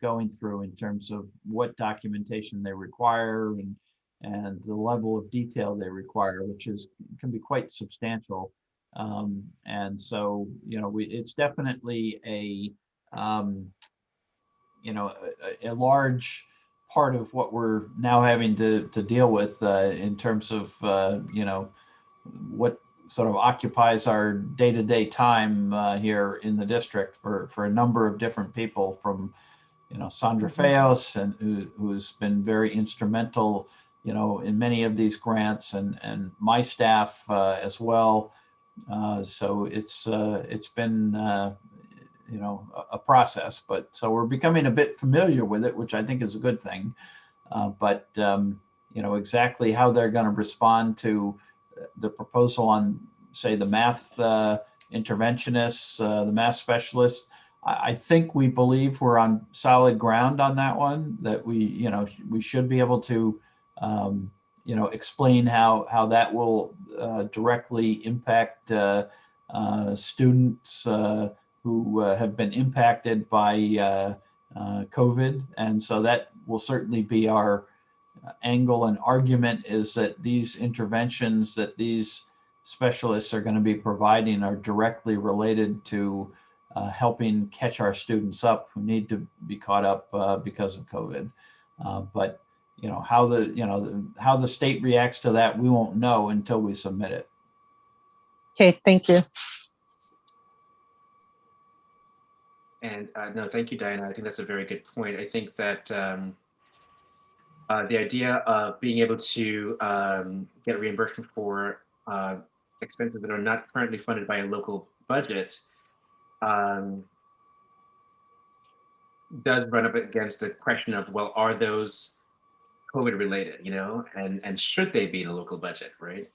going through in terms of what documentation they require and the level of detail they require, which can be quite substantial. And so, it's definitely a large part of what we're now having to deal with in terms of, what sort of occupies our day-to-day time here in the district for a number of different people, from Sandra Feos, and who's been very instrumental in many of these grants, and my staff as well. So it's been a process, but so we're becoming a bit familiar with it, which I think is a good thing. But exactly how they're going to respond to the proposal on, say, the math interventionists, the math specialists, I think we believe we're on solid ground on that one, that we should be able to explain how that will directly impact students who have been impacted by COVID. And so that will certainly be our angle and argument, is that these interventions that these specialists are going to be providing are directly related to helping catch our students up who need to be caught up because of COVID. But how the state reacts to that, we won't know until we submit it. Okay, thank you. And no, thank you, Diana. I think that's a very good point. I think that the idea of being able to get reimbursement for expenses that are not currently funded by a local budget does run up against the question of, well, are those COVID related, and should they be in a local budget, right?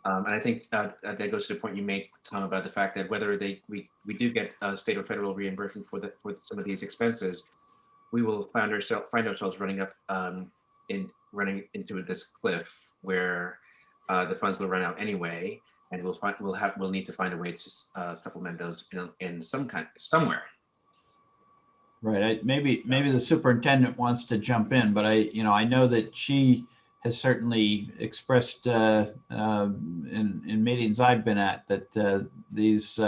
And I think that goes to the point you made, Tom, about the fact that whether we do get state or federal reimbursement for some of these expenses, we will find ourselves running into this cliff where the funds will run out anyway, and we'll need to find a way to supplement those in somewhere. Right. Maybe the superintendent wants to jump in, but I know that she has certainly expressed in meetings I've been at that these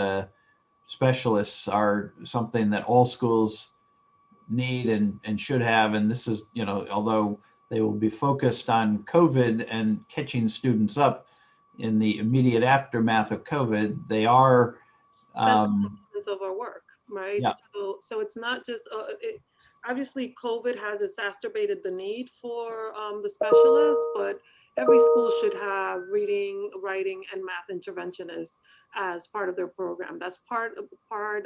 specialists are something that all schools need and should have. And this is, although they will be focused on COVID and catching students up in the immediate aftermath of COVID, they are of our work, right? Yeah. So it's not just obviously COVID has exacerbated the need for the specialists, but every school should have reading, writing, and math interventionists as part of their program. That's part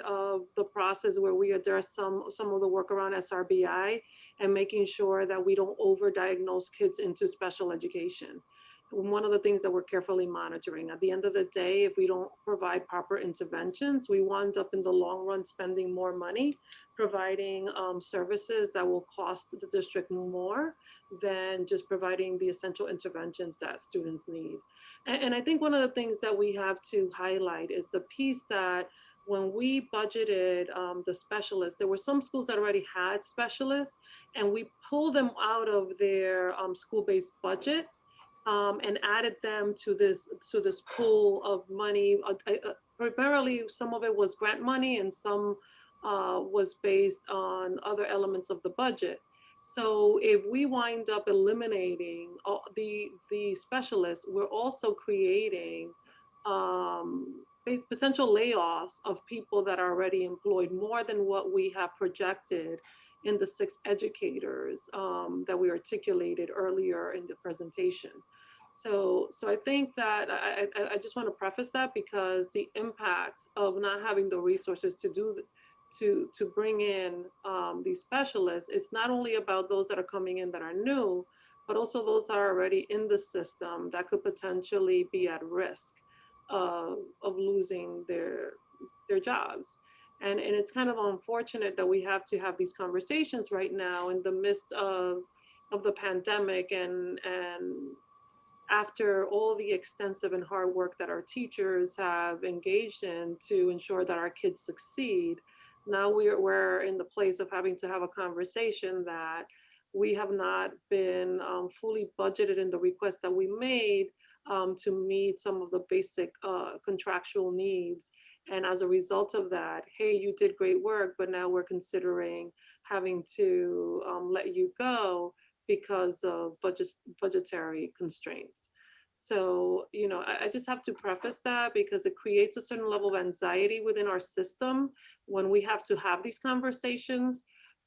of the process where we address some of the work around SRBI and making sure that we don't overdiagnose kids into special education. One of the things that we're carefully monitoring. At the end of the day, if we don't provide proper interventions, we wind up in the long run spending more money providing services that will cost the district more than just providing the essential interventions that students need. And I think one of the things that we have to highlight is the piece that when we budgeted the specialists, there were some schools that already had specialists, and we pulled them out of their school-based budget and added them to this pool of money. Primarily, some of it was grant money and some was based on other elements of the budget. So if we wind up eliminating the specialists, we're also creating potential layoffs of people that are already employed, more than what we have projected in the 6 educators that we articulated earlier in the presentation. So I think that I just want to preface that, because the impact of not having the resources to bring in these specialists, it's not only about those that are coming in that are new, but also those that are already in the system that could potentially be at risk of losing their jobs. And it's kind of unfortunate that we have to have these conversations right now in the midst of the pandemic and after all the extensive and hard work that our teachers have engaged in to ensure that our kids succeed, Now we're in the place of having to have a conversation that we have not been fully budgeted in the request that we made to meet some of the basic contractual needs. And as a result of that, hey, you did great work, but now we're considering having to let you go because of budgetary constraints. So, you know, I just have to preface that because it creates a certain level of anxiety within our system when we have to have these conversations.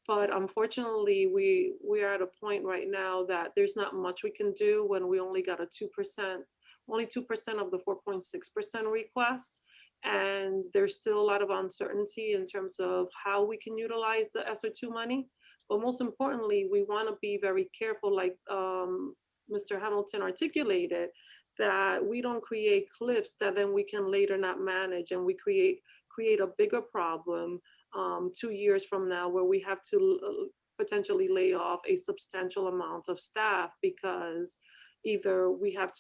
But unfortunately, we are at a point right now that there's not much we can do when we only got a 2%, only 2% of the 4.6% request. And there's still a lot of uncertainty in terms of how we can utilize the SR2 money. But most importantly, we want to be very careful, like Mr. Hamilton articulated, that we don't create cliffs that then we can later not manage, and we create a bigger problem 2 years from now where we have to potentially lay off a substantial amount of staff because either we have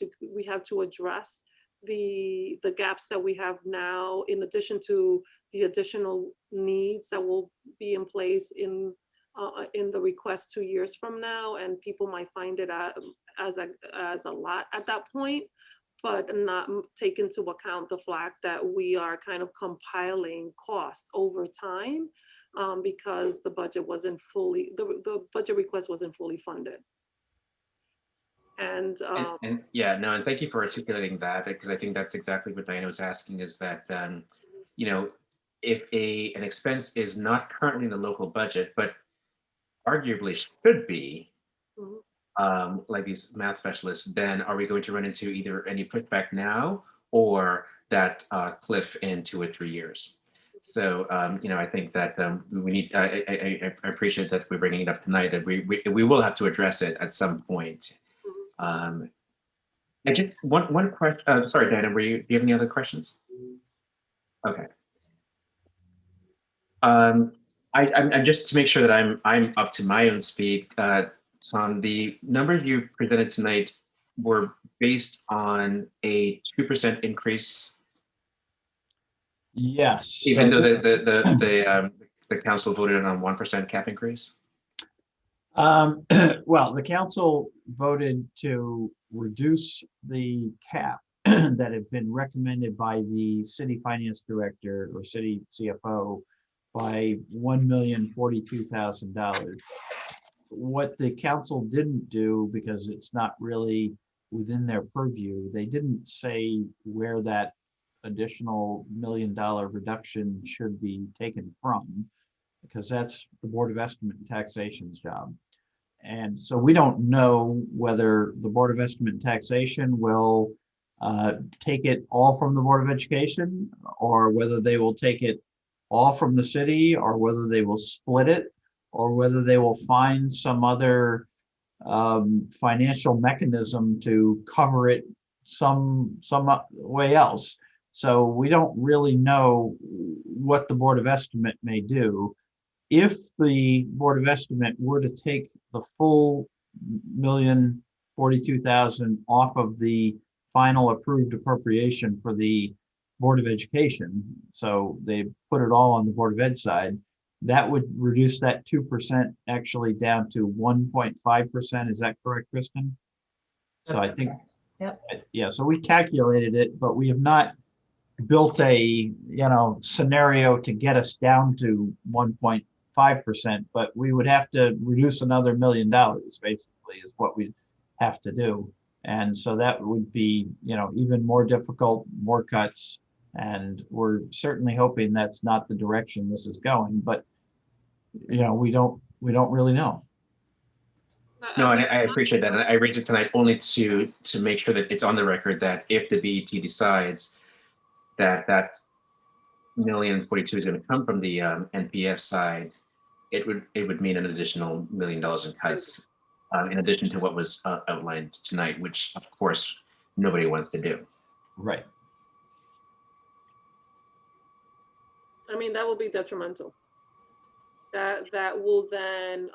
to address the gaps that we have now, in addition to the additional needs that will be in place in the request 2 years from now, and people might find it as a lot at that point, but not take into account the fact that we are kind of compiling costs over time because the budget wasn't fully, the budget request wasn't fully funded. And yeah, no, and thank you for articulating that, because I think that's exactly what Diana was asking, is that, you know, if an expense is not currently in the local budget, but arguably should be, like these math specialists, then are we going to run into either any pushback now or that cliff in 2 or 3 years? So, you know, I think that we need, I appreciate that we're bringing it up tonight, that we will have to address it at some point. I just one question. Sorry, Diana, do you have any other questions? Okay. I'm just to make sure that I'm up to my own speed. Tom, the numbers you presented tonight were based on a 2% increase. Yes. Even though the council voted on a 1% cap increase. Well, the council voted to reduce the cap that had been recommended by the city finance director or city CFO by $1,042,000. What the council didn't do, because it's not really within their purview, they didn't say where that additional $1 million reduction should be taken from, because that's the Board of Estimate and Taxation's job. And so we don't know whether the Board of Estimate and Taxation will take it all from the Board of Education, or whether they will take it all from the city, or whether they will split it, or whether they will find some other financial mechanism to cover it some way else. So we don't really know what the Board of Estimate may do. If the Board of Estimate were to take the full $1,042,000 off of the final approved appropriation for the Board of Education, so they put it all on the Board of Ed side, that would reduce that 2% actually down to 1.5%. Is that correct, Kristen? So I think, yep. Yeah, so we calculated it, but we have not built a scenario to get us down to 1.5%, but we would have to reduce another $1 million, basically, is what we'd have to do. And so that would be, even more difficult, more cuts. And we're certainly hoping that's not the direction this is going, but we don't really know. No, and I appreciate that. And I raised it tonight only to make sure that it's on the record that if the BET decides that $1,042,000 is going to come from the NPS side, it would mean an additional $1 million in cuts, in addition to what was outlined tonight, which of course nobody wants to do. Right. I mean, that will be detrimental. That will then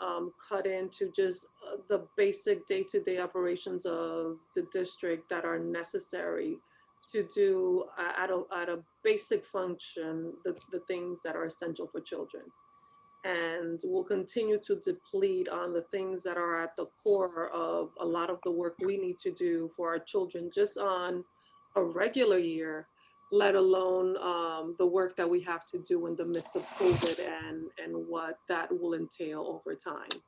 cut into just the basic day-to-day operations of the district that are necessary to do at a basic function, the things that are essential for children. And we'll continue to deplete on the things that are at the core of a lot of the work we need to do for our children just on a regular year, let alone the work that we have to do in the midst of COVID and what that will entail over time.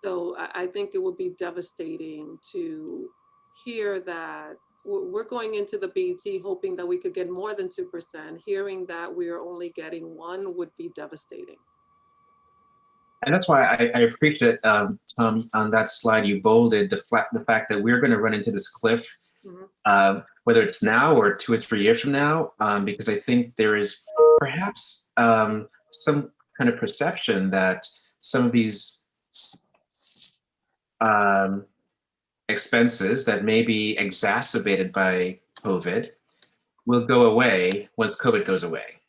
So I think it would be devastating to hear that we're going into the BET hoping that we could get more than 2%. Hearing that we are only getting 1 would be devastating. And that's why I appreciate, Tom, on that slide, you bolded the fact that we're going to run into this cliff, whether it's now or 2 or 3 years from now, because I think there is perhaps some kind of perception that some of these expenses that may be exacerbated by COVID will go away once COVID goes away.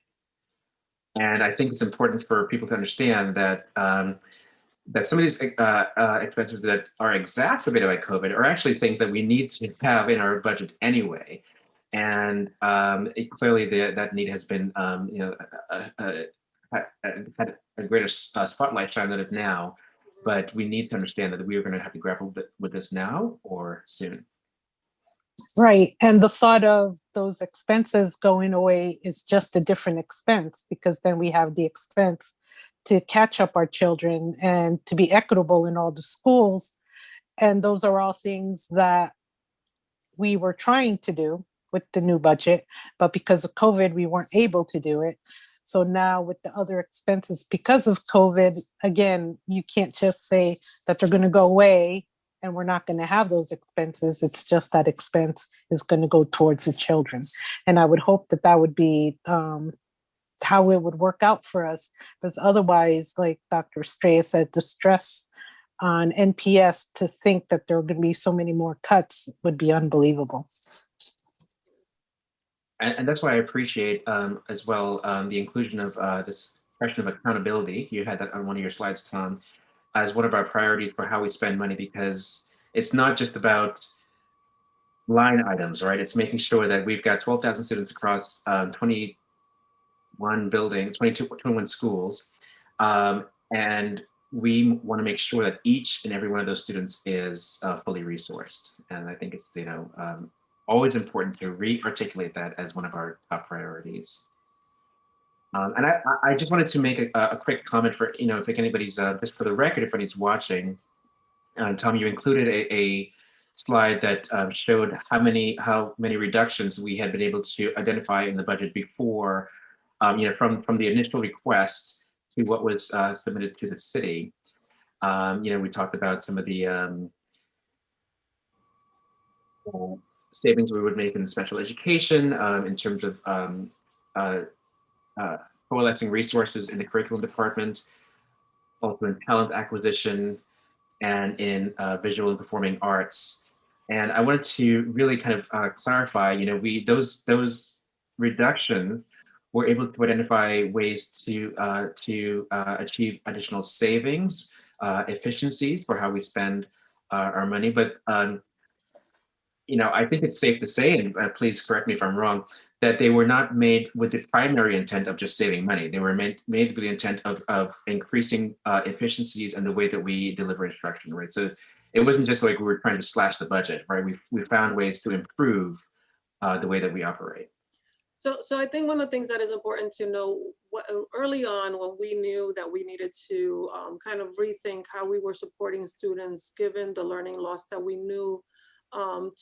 And I think it's important for people to understand that that some of these expenses that are exacerbated by COVID are actually things that we need to have in our budget anyway. And clearly that need has been, had a greater spotlight shine on it now. But we need to understand that we are going to have to grapple with this now or soon. Right. And the thought of those expenses going away is just a different expense, because then we have the expense to catch up our children and to be equitable in all the schools. And those are all things that we were trying to do with the new budget, but because of COVID, we weren't able to do it. So now with the other expenses, because of COVID, again, you can't just say that they're going to go away and we're not going to have those expenses. It's just that expense is going to go towards the children. And I would hope that that would be how it would work out for us, because otherwise, like Dr. Estrella said, the stress on NPS to think that there are going to be so many more cuts would be unbelievable. And that's why I appreciate as well the inclusion of this question of accountability. You had that on one of your slides, Tom, as one of our priorities for how we spend money, because it's not just about line items, right? It's making sure that we've got 12,000 students across 21 buildings, 21 schools. And we want to make sure that each and every one of those students is fully resourced. And I think it's, always important to re-articulate that as one of our top priorities. And I just wanted to make a quick comment for, if anybody's, just for the record, if anybody's watching, Tom, you included a slide that showed how many reductions we had been able to identify in the budget before, from the initial request to what was submitted to the city. We talked about some of the savings we would make in special education in terms of coalescing resources in the curriculum department, also in talent acquisition, and in visual and performing arts. And I wanted to really kind of clarify, those reductions were able to identify ways to achieve additional savings, efficiencies for how we spend our money. But I think it's safe to say, and please correct me if I'm wrong, that they were not made with the primary intent of just saving money. They were made with the intent of increasing efficiencies and the way that we deliver instruction, right? So it wasn't just like we were trying to slash the budget, right? We found ways to improve the way that we operate. So I think one of the things that is important to know, early on when we knew that we needed to kind of rethink how we were supporting students, given the learning loss that we knew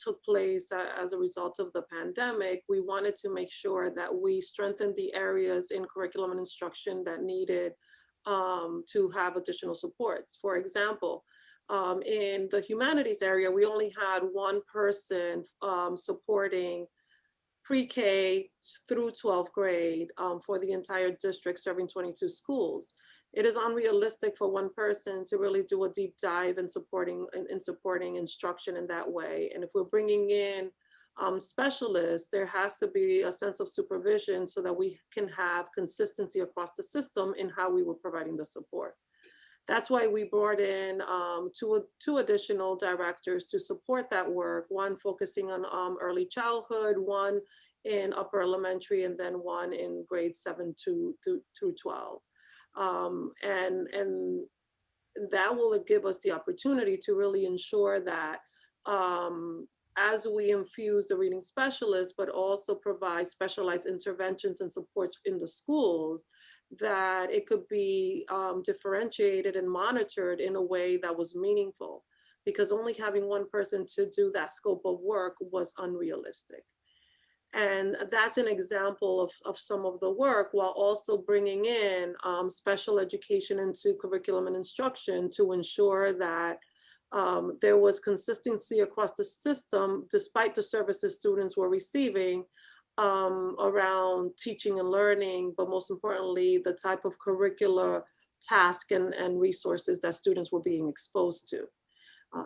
took place as a result of the pandemic, we wanted to make sure that we strengthened the areas in curriculum and instruction that needed to have additional supports. For example, in the humanities area, we only had one person supporting pre-K through 12th grade for the entire district, serving 22 schools. It is unrealistic for one person to really do a deep dive in supporting instruction in that way. And if we're bringing in specialists, there has to be a sense of supervision so that we can have consistency across the system in how we were providing the support. That's why we brought in two additional directors to support that work, one focusing on early childhood, one in upper elementary, and then one in grades 7 through 12. And that will give us the opportunity to really ensure that as we infuse the reading specialists, but also provide specialized interventions and supports in the schools, that it could be differentiated and monitored in a way that was meaningful, because only having one person to do that scope of work was unrealistic. And that's an example of some of the work, while also bringing in special education into curriculum and instruction to ensure that there was consistency across the system, despite the services students were receiving around teaching and learning, but most importantly, the type of curricular task and resources that students were being exposed to.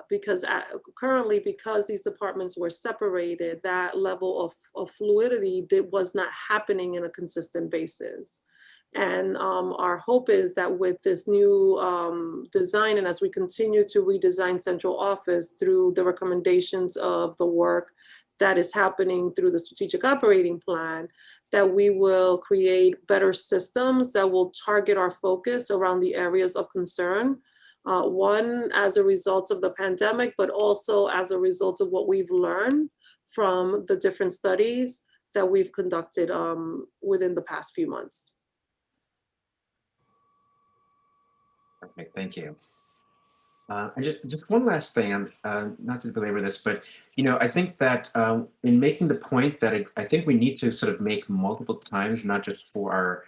Because currently, because these departments were separated, that level of fluidity was not happening in a consistent basis. And our hope is that with this new design, and as we continue to redesign central office through the recommendations of the work that is happening through the strategic operating plan, that we will create better systems that will target our focus around the areas of concern. One, as a result of the pandemic, but also as a result of what we've learned from the different studies that we've conducted within the past few months. Perfect, thank you. And just one last thing, not to belabor this, but I think that in making the point that I think we need to sort of make multiple times, not just for our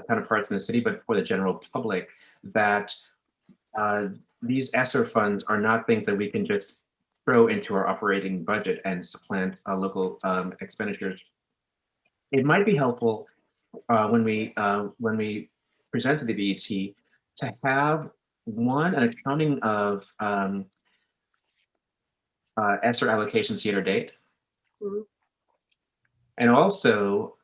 counterparts in the city, but for the general public, that these ESSER funds are not things that we can just throw into our operating budget and supplant local expenditures. It might be helpful when we present to the BET to have an accounting of ESSER allocations year to date, Mhm. and also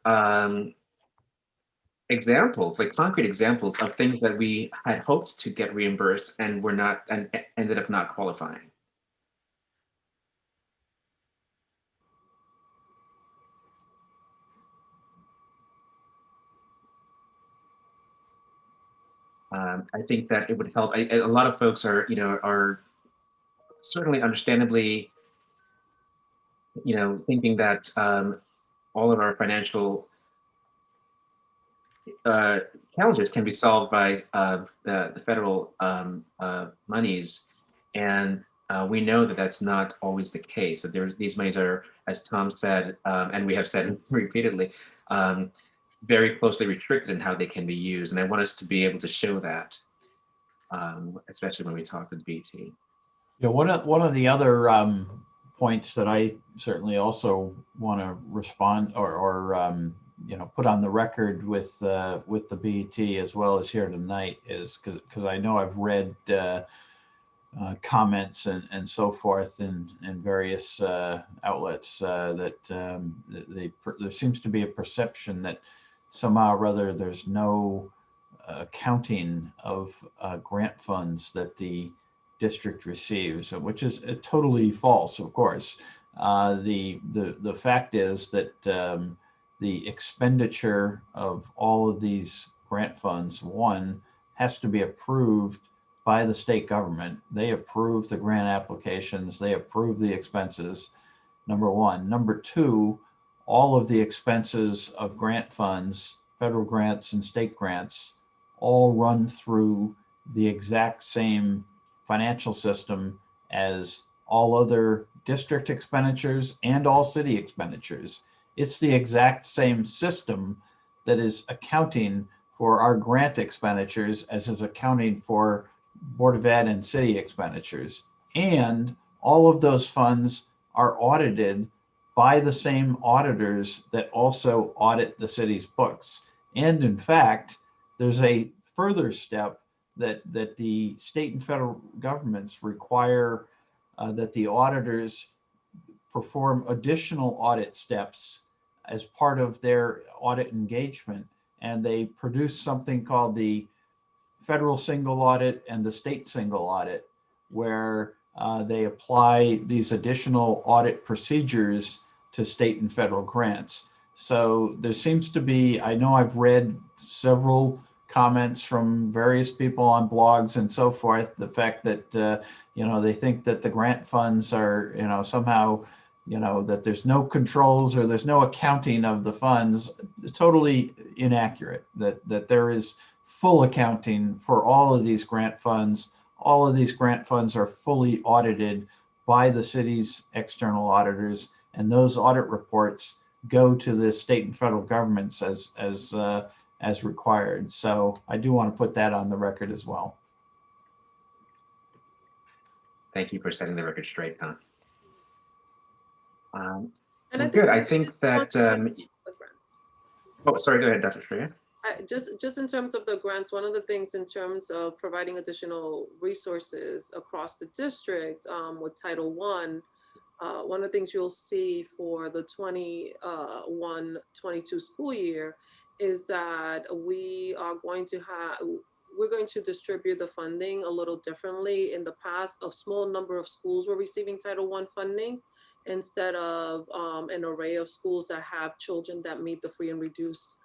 examples, like concrete examples of things that we had hoped to get reimbursed and were not, and ended up not qualifying. I think that it would help. A lot of folks are certainly understandably, thinking that all of our financial challenges can be solved by the federal monies, and we know that that's not always the case. That these monies are, as Tom said, and we have said repeatedly, very closely restricted in how they can be used. And I want us to be able to show that, especially when we talk to the BT. Yeah, one of the other points that I certainly also want to respond or put on the record with the BET as well as here tonight is because I know I've read comments and so forth in various outlets that there seems to be a perception that somehow or other there's no accounting of grant funds that the district receives, which is totally false, of course. The fact is that the expenditure of all of these grant funds, one, has to be approved by the state government. They approve the grant applications, they approve the expenses, number one. Number two, all of the expenses of grant funds, federal grants and state grants, all run through the exact same financial system as all other district expenditures and all city expenditures. It's the exact same system that is accounting for our grant expenditures as is accounting for Board of Ed and city expenditures. And all of those funds are audited by the same auditors that also audit the city's books. And in fact, there's a further step that the state and federal governments require that the auditors perform additional audit steps as part of their audit engagement. And they produce something called the federal single audit and the state single audit, where they apply these additional audit procedures to state and federal grants. So there seems to be, I know I've read several comments from various people on blogs and so forth, the fact that, they think that the grant funds are, somehow, that there's no controls or there's no accounting of the funds. Totally inaccurate, that there is full accounting for all of these grant funds. All of these grant funds are fully audited by the city's external auditors, and those audit reports go to the state and federal governments as required. So I do want to put that on the record as well. Thank you for setting the record straight, Tom. And Well, good. I think that. Oh, sorry. Go ahead, Dr. Shreya. Just in terms of the grants, one of the things in terms of providing additional resources across the district with Title I, one of the things you'll see for the 21-22 school year is that we're going to distribute the funding a little differently. In the past, a small number of schools were receiving Title I funding instead of an array of schools that have children that meet the free and reduced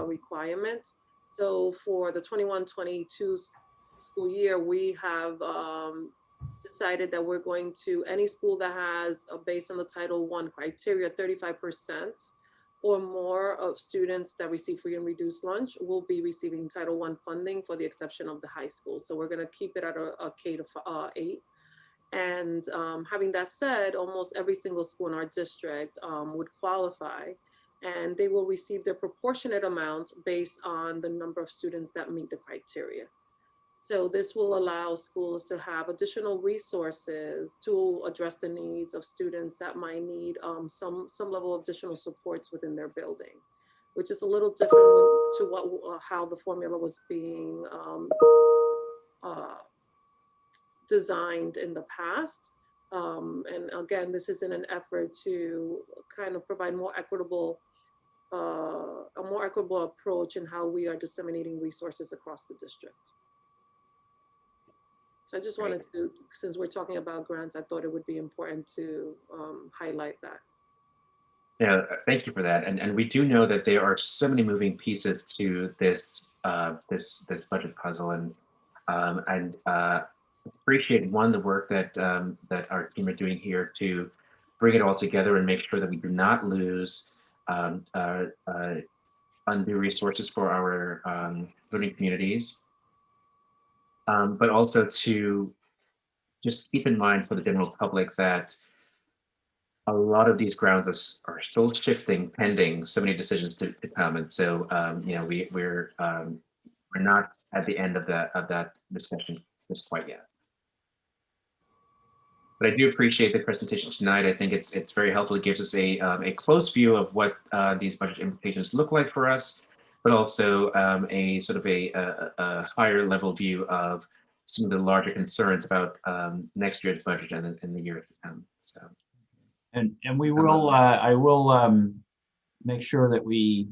requirement. So for the 21-22 school year, we have decided that we're going to, any school that has, based on the Title I criteria, 35% or more of students that receive free and reduced lunch will be receiving Title I funding, for the exception of the high school. So we're going to keep it at a K-8. And having that said, almost every single school in our district would qualify, and they will receive their proportionate amounts based on the number of students that meet the criteria. So this will allow schools to have additional resources to address the needs of students that might need some level of additional supports within their building, which is a little different to how the formula was being designed in the past. And again, this is in an effort to kind of provide a more equitable approach in how we are disseminating resources across the district. So I just wanted to, since we're talking about grants, I thought it would be important to highlight that. Yeah, thank you for that. And we do know that there are so many moving pieces to this this budget puzzle, and appreciate the work that that our team are doing here to bring it all together and make sure that we do not lose undue resources for our learning communities. But also to just keep in mind for the general public that a lot of these grounds are still shifting, pending so many decisions to come. And so, we're not at the end of that discussion just quite yet. But I do appreciate the presentation tonight. I think it's very helpful. It gives us a close view of what these budget implications look like for us, but also a sort of a higher level view of some of the larger concerns about next year's budget and in the year to come. So, and we will, I will make sure that we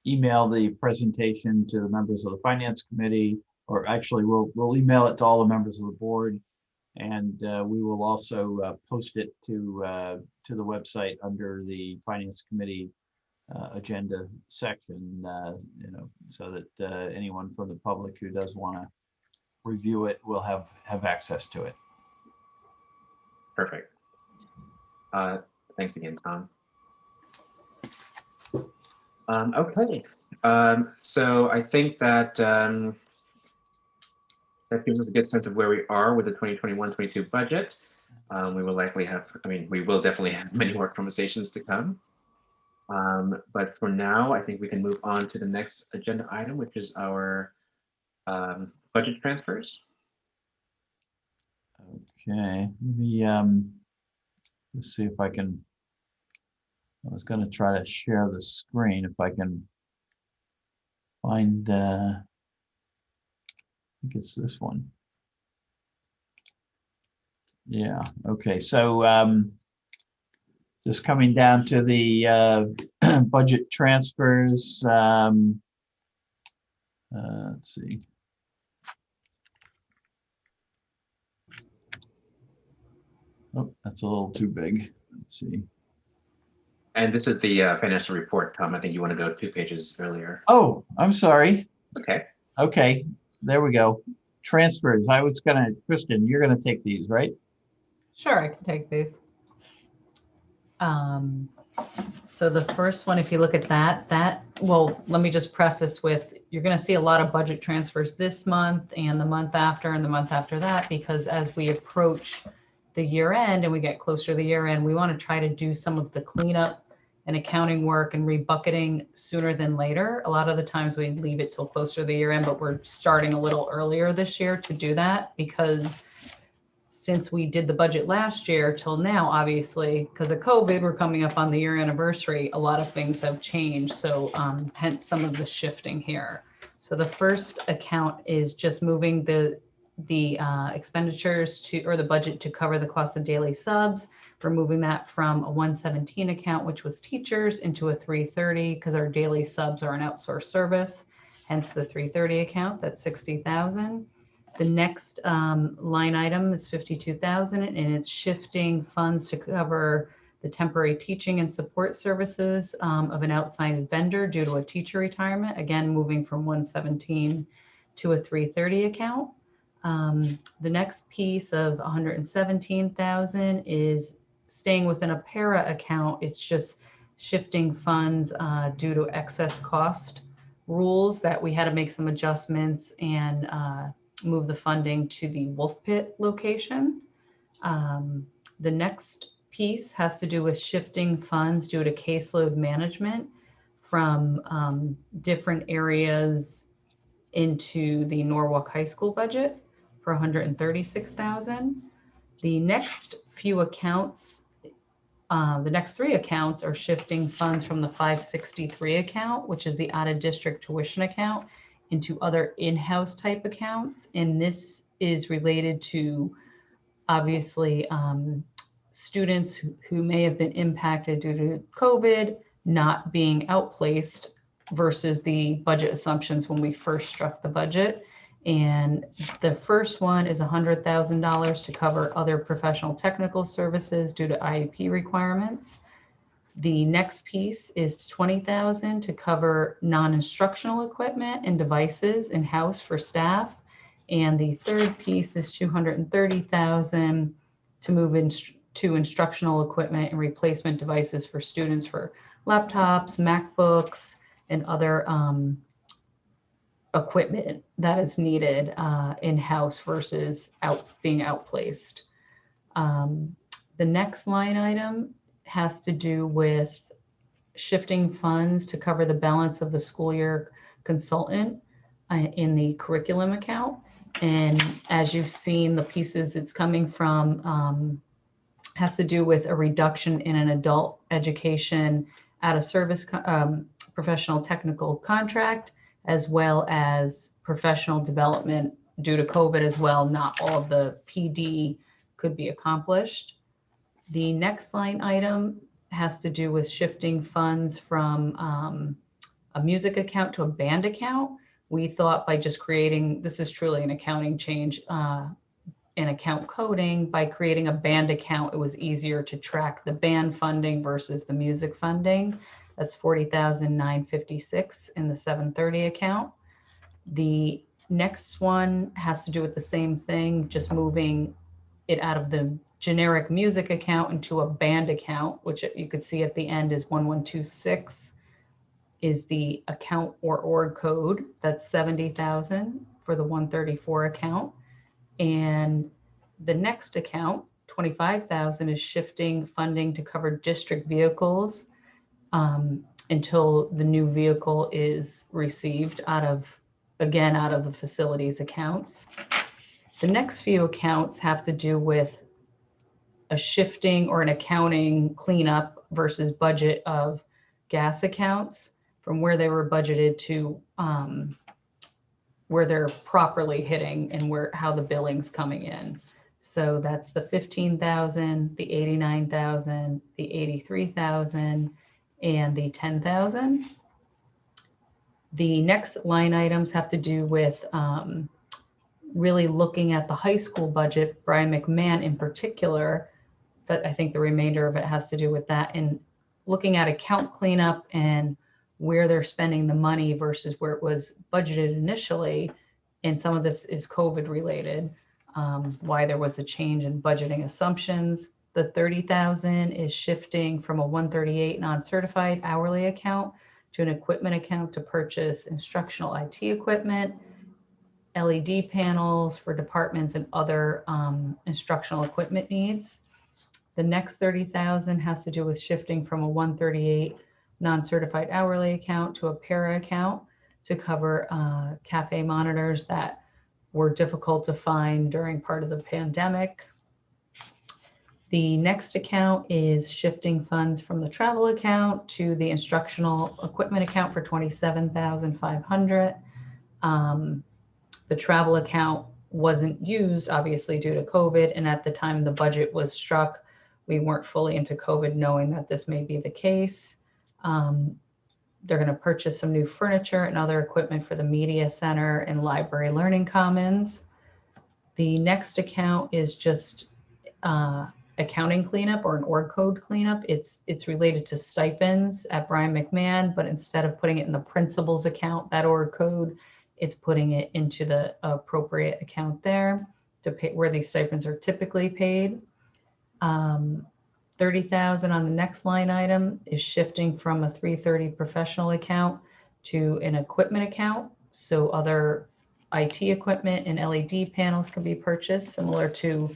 email the presentation to the members of the Finance Committee, or actually we'll email it to all the members of the board, and we will also post it to the website under the Finance Committee agenda section, so that anyone from the public who does want to review it will have access to it. Perfect. Thanks again, Tom. Okay, so I think that that gives us a good sense of where we are with the 2021-22 budget. We will likely have, we will definitely have many more conversations to come. But for now, I think we can move on to the next agenda item, which is our budget transfers. Okay, let me let's see if I can. I was going to try to share the screen if I can find. I think it's this one. Yeah. Okay. So just coming down to the budget transfers. Let's see. Oh, that's a little too big. Let's see. And this is the financial report, Tom. I think you want to go 2 pages earlier. Oh, I'm sorry. Okay. Okay, there we go. Transfers. I was gonna, Kristen, you're gonna take these, right? Sure, I can take these. So the first one, if you look at that, well, let me just preface with, you're going to see a lot of budget transfers this month and the month after and the month after that, because as we approach the year end and we get closer to the year end, we want to try to do some of the cleanup and accounting work and rebucketing sooner than later. A lot of the times we leave it till closer to the year end, but we're starting a little earlier this year to do that, because since we did the budget last year till now, obviously, because of COVID, we're coming up on the year anniversary, a lot of things have changed. So hence some of the shifting here. So the first account is just moving the expenditures to, or the budget to cover the cost of daily subs. We're moving that from a 117 account, which was teachers, into a 330, because our daily subs are an outsourced service, hence the 330 account, that's 60,000. The next line item is 52,000, and it's shifting funds to cover the temporary teaching and support services of an outside vendor due to a teacher retirement. Again, moving from 117 to a 330 account. The next piece of 117,000 is staying within a para account. It's just shifting funds due to excess cost rules that we had to make some adjustments and move the funding to the Wolf Pit location. The next piece has to do with shifting funds due to caseload management from different areas into the Norwalk High School budget for 136,000. The next few accounts, the next 3 accounts are shifting funds from the 563 account, which is the out of district tuition account, into other in-house type accounts. And this is related to obviously students who may have been impacted due to COVID not being outplaced versus the budget assumptions when we first struck the budget. And the first one is $100,000 to cover other professional technical services due to IEP requirements. The next piece is 20,000 to cover non-instructional equipment and devices in-house for staff. And the third piece is 230,000 to move to instructional equipment and replacement devices for students for laptops, MacBooks, and other equipment that is needed in-house versus being outplaced. The next line item has to do with shifting funds to cover the balance of the school year consultant in the curriculum account. And as you've seen, the pieces it's coming from has to do with a reduction in an adult education out of service professional technical contract, as well as professional development due to COVID as well. Not all of the PD could be accomplished. The next line item has to do with shifting funds from a music account to a band account. We thought by just creating, this is truly an accounting change in account coding, by creating a band account, it was easier to track the band funding versus the music funding. That's 40,956 in the 730 account. The next one has to do with the same thing, just moving it out of the generic music account into a band account, which you could see at the end is 1126 is the account or org code. That's 70,000 for the 134 account. And the next account, 25,000, is shifting funding to cover district vehicles until the new vehicle is received out of the facilities accounts. The next few accounts have to do with a shifting or an accounting cleanup versus budget of gas accounts from where they were budgeted to where they're properly hitting and how the billing's coming in. So that's the 15,000, the 89,000, the 83,000, and the 10,000. The next line items have to do with really looking at the high school budget. Brian McMahon in particular that I think the remainder of it has to do with that, and looking at account cleanup and where they're spending the money versus where it was budgeted initially. And some of this is COVID related, why there was a change in budgeting assumptions. The 30,000 is shifting from a 138 non-certified hourly account to an equipment account to purchase instructional IT equipment, LED panels for departments and other instructional equipment needs. The next 30,000 has to do with shifting from a 138 non-certified hourly account to a para account to cover cafe monitors that were difficult to find during part of the pandemic. The next account is shifting funds from the travel account to the instructional equipment account for 27,500. The travel account wasn't used, obviously, due to COVID. And at the time the budget was struck, we weren't fully into COVID, knowing that this may be the case. They're going to purchase some new furniture and other equipment for the media center and library learning commons. The next account is just accounting cleanup or an org code cleanup. It's related to stipends at Brian McMahon, but instead of putting it in the principal's account, that org code, it's putting it into the appropriate account there to pay where these stipends are typically paid. 30,000 on the next line item is shifting from a 330 professional account to an equipment account. So other IT equipment and LED panels can be purchased, similar to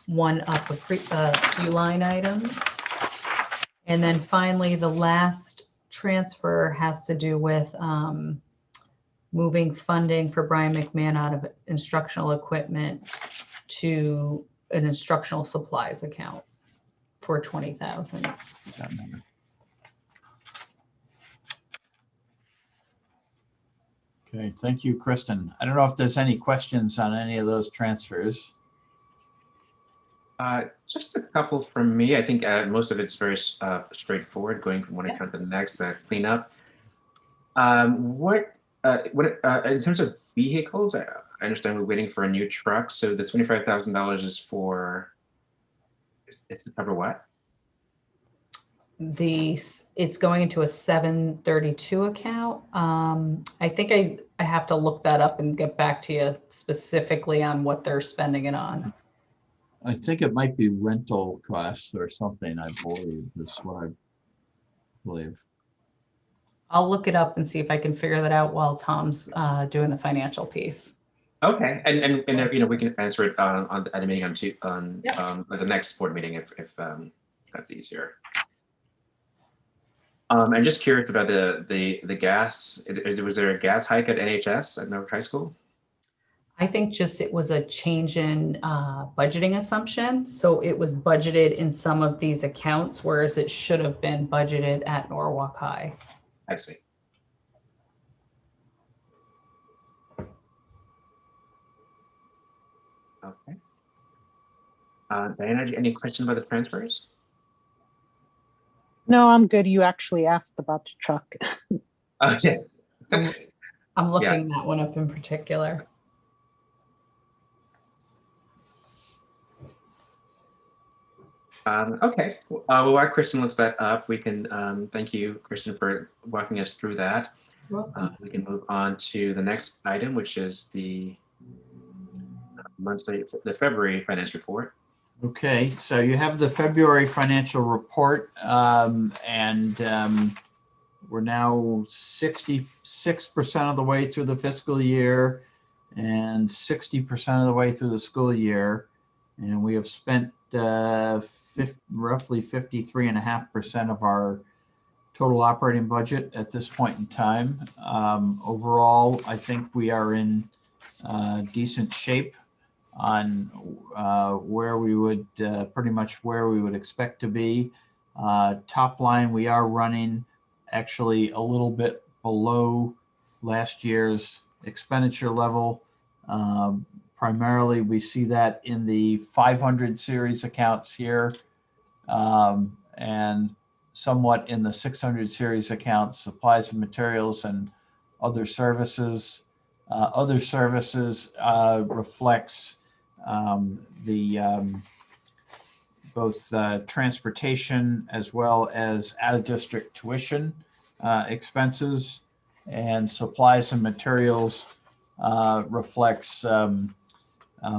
one up a few line items. And then finally, the last transfer has to do with moving funding for Brian McMahon out of instructional equipment to an instructional supplies account for 20,000. Okay, thank you, Kristen. I don't know if there's any questions on any of those transfers. Just a couple from me. I think most of it's very straightforward, going from one account to the next, cleanup. In terms of vehicles, I understand we're waiting for a new truck. So the $25,000 is for, it's to cover what? It's going into a 732 account. I think I have to look that up and get back to you specifically on what they're spending it on. I think it might be rental costs or something, I believe. That's what I believe. I'll look it up and see if I can figure that out while Tom's doing the financial piece. Okay, and you know, we can answer it at the meeting at the next board meeting if that's easier. I'm just curious about the gas. Was there a gas hike at NHS at Newark High School? I think just it was a change in budgeting assumption. So it was budgeted in some of these accounts, whereas it should have been budgeted at Norwalk High. I see. Okay. Diana, any questions about the transfers? No, I'm good. You actually asked about the truck. Okay. I'm looking that one up in particular. Okay. Well, while Kristen looks that up, we can thank you, Kristen, for walking us through that. We can move on to the next item, which is the February finance report. Okay, so you have the February financial report, and we're now 66% of the way through the fiscal year and 60% of the way through the school year. And we have spent roughly 53.5% of our total operating budget at this point in time. Overall, I think we are in decent shape on where we would pretty much where we would expect to be. Top line, we are running actually a little bit below last year's expenditure level. Primarily, we see that in the 500 series accounts here, and somewhat in the 600 series accounts, supplies and materials and other services. Other services reflects both transportation as well as out-of-district tuition expenses, and supplies and materials reflects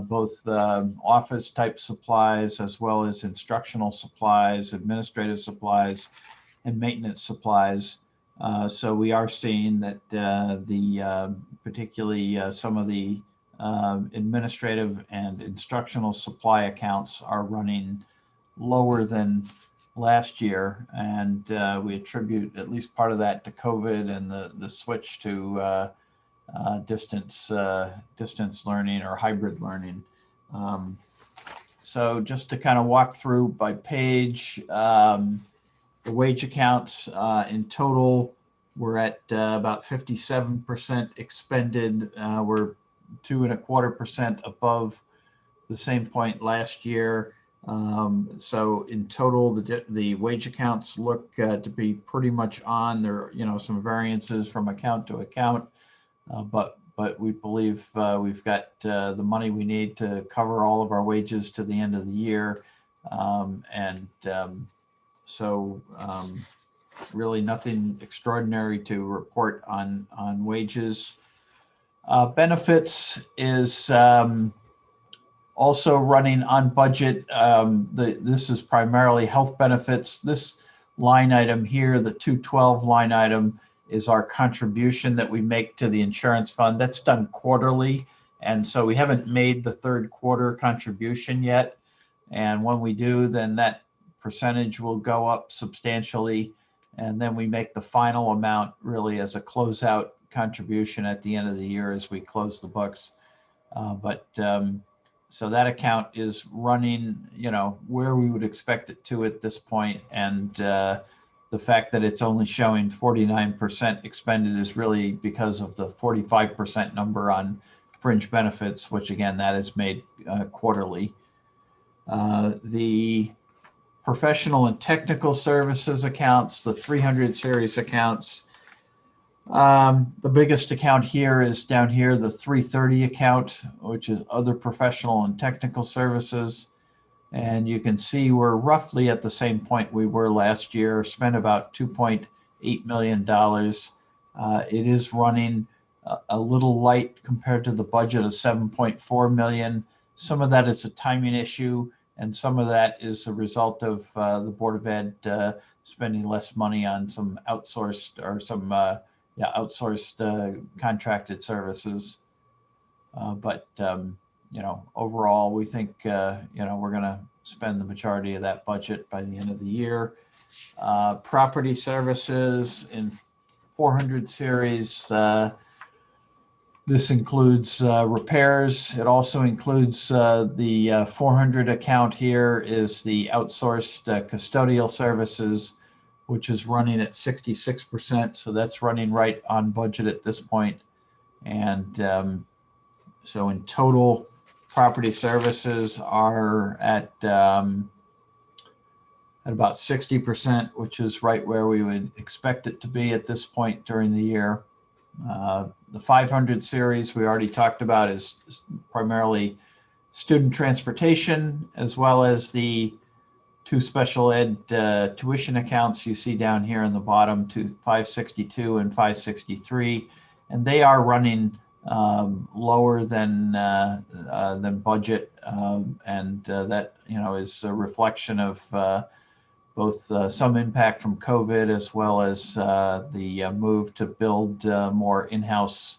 both office type supplies as well as instructional supplies, administrative supplies, and maintenance supplies. So we are seeing that particularly some of the administrative and instructional supply accounts are running lower than last year, and we attribute at least part of that to COVID and the switch to distance learning or hybrid learning. So just to kind of walk through by page, the wage accounts in total, we're at about 57% expended. We're 2.25% above the same point last year. So in total, the wage accounts look to be pretty much on. There are, some variances from account to account, but we believe we've got the money we need to cover all of our wages to the end of the year. So really nothing extraordinary to report on wages. Benefits is also running on budget. This is primarily health benefits. This line item here, the 212 line item, is our contribution that we make to the insurance fund. That's done quarterly. And so we haven't made the third quarter contribution yet. And when we do, then that percentage will go up substantially. And then we make the final amount really as a closeout contribution at the end of the year as we close the books. So that account is running, where we would expect it to at this point. And the fact that it's only showing 49% expended is really because of the 45% number on fringe benefits, which again, that is made quarterly. The professional and technical services accounts, the 300 series accounts, the biggest account here is down here, the 330 account, which is other professional and technical services. And you can see we're roughly at the same point we were last year, spent about $2.8 million. It is running a little light compared to the budget of $7.4 million. Some of that is a timing issue, and some of that is a result of the Board of Ed spending less money on some outsourced or some outsourced contracted services. But overall, we think, we're going to spend the majority of that budget by the end of the year. Property services in 400 series. This includes repairs. It also includes the 400 account here is the outsourced custodial services, which is running at 66%. So that's running right on budget at this point. And so in total, property services are at about 60%, which is right where we would expect it to be at this point during the year. The 500 series we already talked about is primarily student transportation, as well as the two special ed tuition accounts you see down here in the bottom, 562 and 563, and they are running lower than budget, and that is a reflection of both some impact from COVID as well as the move to build more in-house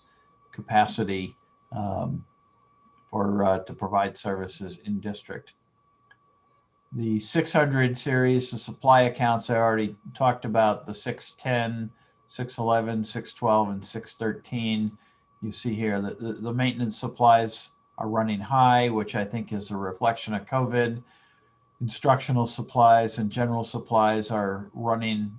capacity to provide services in district. The 600 series, the supply accounts I already talked about, the 610, 611, 612, and 613. You see here that the maintenance supplies are running high, which I think is a reflection of COVID. Instructional supplies and general supplies are running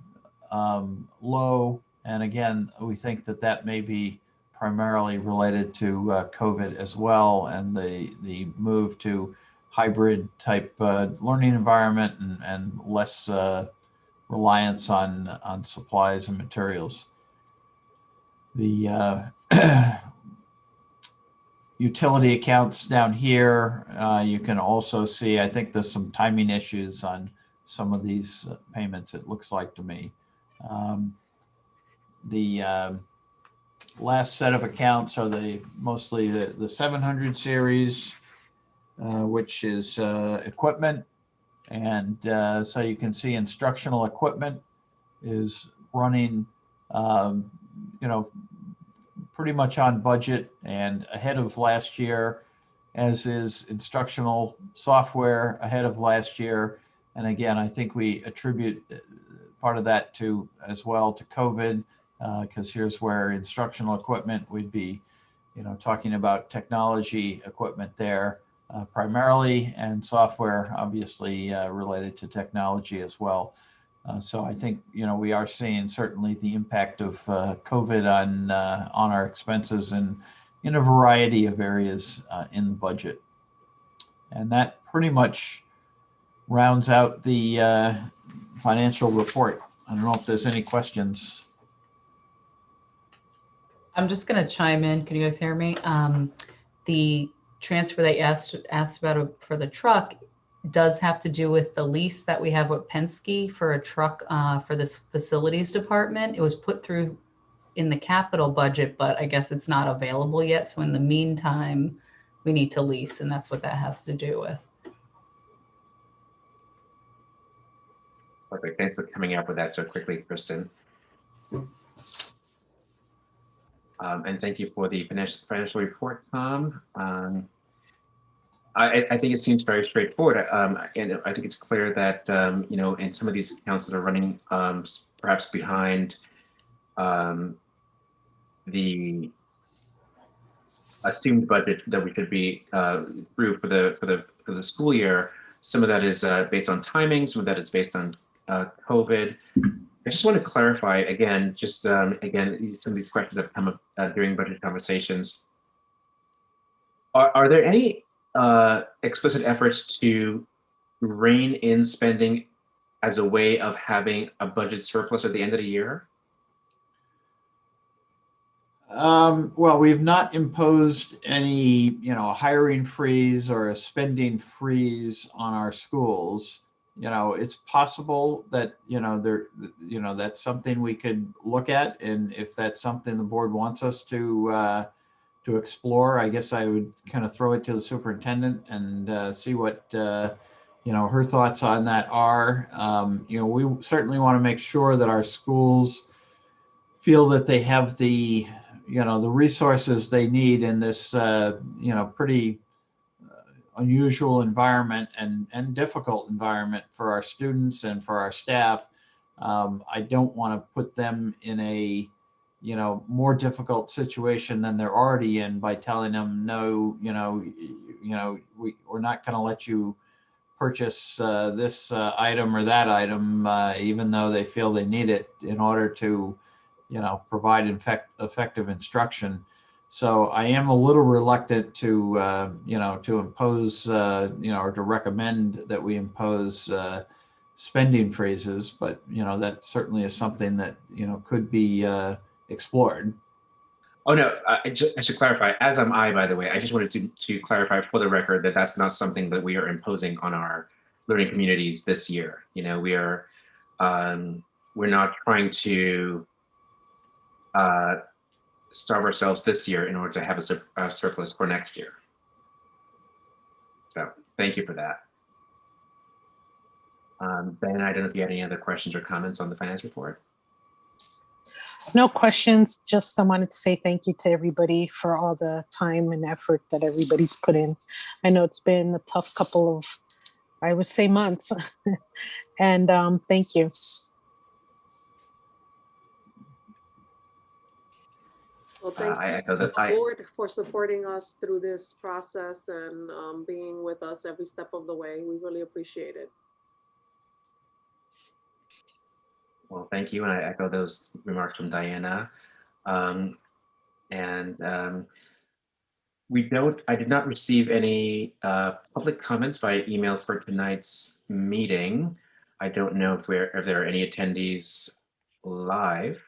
low. And again, we think that may be primarily related to COVID as well, and the move to hybrid type learning environment and less reliance on supplies and materials. The utility accounts down here. You can also see, I think there's some timing issues on some of these payments, it looks like to me. The last set of accounts are mostly the 700 series, which is equipment. And so you can see instructional equipment is running, pretty much on budget and ahead of last year, as is instructional software ahead of last year. And again, I think we attribute part of that to as well to COVID, because here's where instructional equipment, we'd be, talking about technology equipment there primarily, and software obviously related to technology as well. So I think, we are seeing certainly the impact of COVID on our expenses and in a variety of areas in the budget. And that pretty much rounds out the financial report. I don't know if there's any questions. I'm just going to chime in. Can you guys hear me? The transfer that you asked about for the truck does have to do with the lease that we have with Penske for a truck for this facilities department. It was put through in the capital budget, but I guess it's not available yet. So in the meantime, we need to lease, and that's what that has to do with. Perfect. Thanks for coming up with that so quickly, Kristen. And thank you for the financial report, Tom. I think it seems very straightforward, and I think it's clear that in some of these accounts that are running perhaps behind the assumed budget that we should be through for the school year. Some of that is based on timing. Some of that is based on COVID. I just want to clarify again, again, some of these questions have come up during budget conversations. Are there any explicit efforts to rein in spending as a way of having a budget surplus at the end of the year? Well, we've not imposed any, hiring freeze or a spending freeze on our schools. It's possible that, that's something we could look at. And if that's something the board wants us to explore, I guess I would kind of throw it to the superintendent and see what, her thoughts on that are. We certainly want to make sure that our schools feel that they have the resources they need in this, pretty unusual environment and difficult environment for our students and for our staff. I don't want to put them in a, more difficult situation than they're already in by telling them, no, we're not going to let you purchase this item or that item, even though they feel they need it in order to, provide effective instruction. So I am a little reluctant to, to impose, or to recommend that we impose spending freezes, but, that certainly is something that, could be explored. Oh, no, I should clarify, as am I, by the way. I just wanted to clarify for the record that that's not something that we are imposing on our learning communities this year. We are, we're not trying to starve ourselves this year in order to have a surplus for next year. So thank you for that. Ben, I don't know if you had any other questions or comments on the finance report. No questions. Just I wanted to say thank you to everybody for all the time and effort that everybody's put in. I know it's been a tough couple of, I would say, months. And thank you. Well, thank you to the board for supporting us through this process and being with us every step of the way. We really appreciate it. Well, thank you, and I echo those remarks from Diana. I did not receive any public comments via email for tonight's meeting. I don't know if there are any attendees live.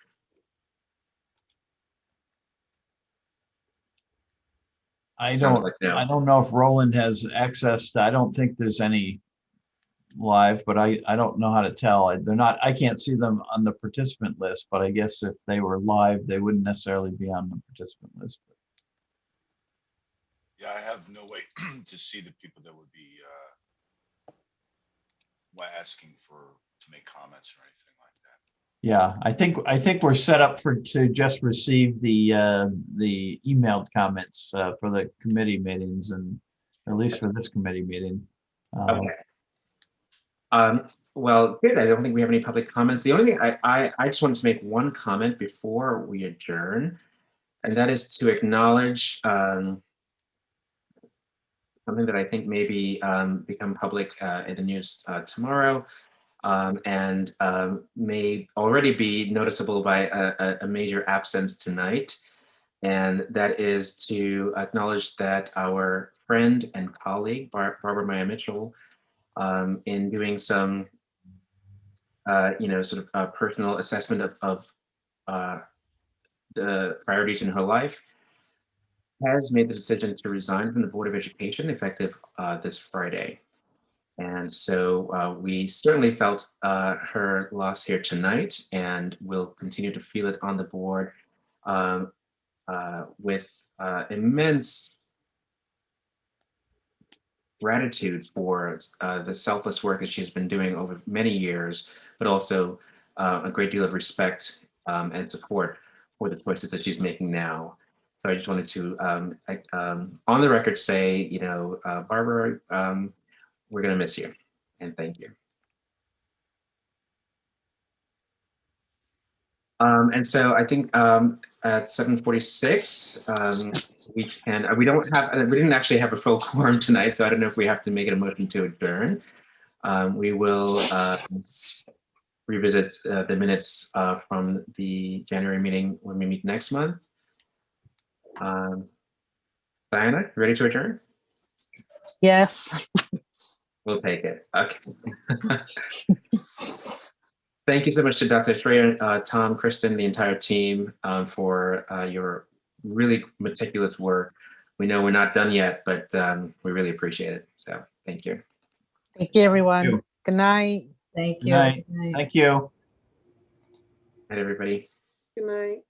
I Sounds don't, like no. I don't know if Roland has access to, I don't think there's any live, but I don't know how to tell. They're not, I can't see them on the participant list, but I guess if they were live, they wouldn't necessarily be on the participant list. Yeah, I have no way to see the people that would be asking to make comments or anything like that. Yeah, I think we're set up to just receive the emailed comments for the committee meetings, and or at least for this committee meeting. Okay. Well, good. I don't think we have any public comments. The only thing I just wanted to make one comment before we adjourn, and that is to acknowledge something that I think may be become public in the news tomorrow, and may already be noticeable by a major absence tonight. And that is to acknowledge that our friend and colleague, Barbara Maya Mitchell, in doing some sort of personal assessment of the priorities in her life, has made the decision to resign from the Board of Education effective this Friday. And so we certainly felt her loss here tonight, and will continue to feel it on the board with immense gratitude for the selfless work that she's been doing over many years, but also a great deal of respect and support for the choices that she's making now. So I just wanted to, on the record, say, Barbara, we're going to miss you, and thank you. And so I think at 7:46, we didn't actually have a full quorum tonight, so I don't know if we have to make it a motion to adjourn. We will revisit the minutes from the January meeting when we meet next month. Diana, you ready to adjourn? Yes. We'll take it. Okay. Thank you so much to Dr. Schrader, Tom, Kristen, the entire team for your really meticulous work. We know we're not done yet, but we really appreciate it. So thank you. Thank you, everyone. Thank you. Good night. Thank Good you. night. Good night. Thank you. Night, everybody. Good night.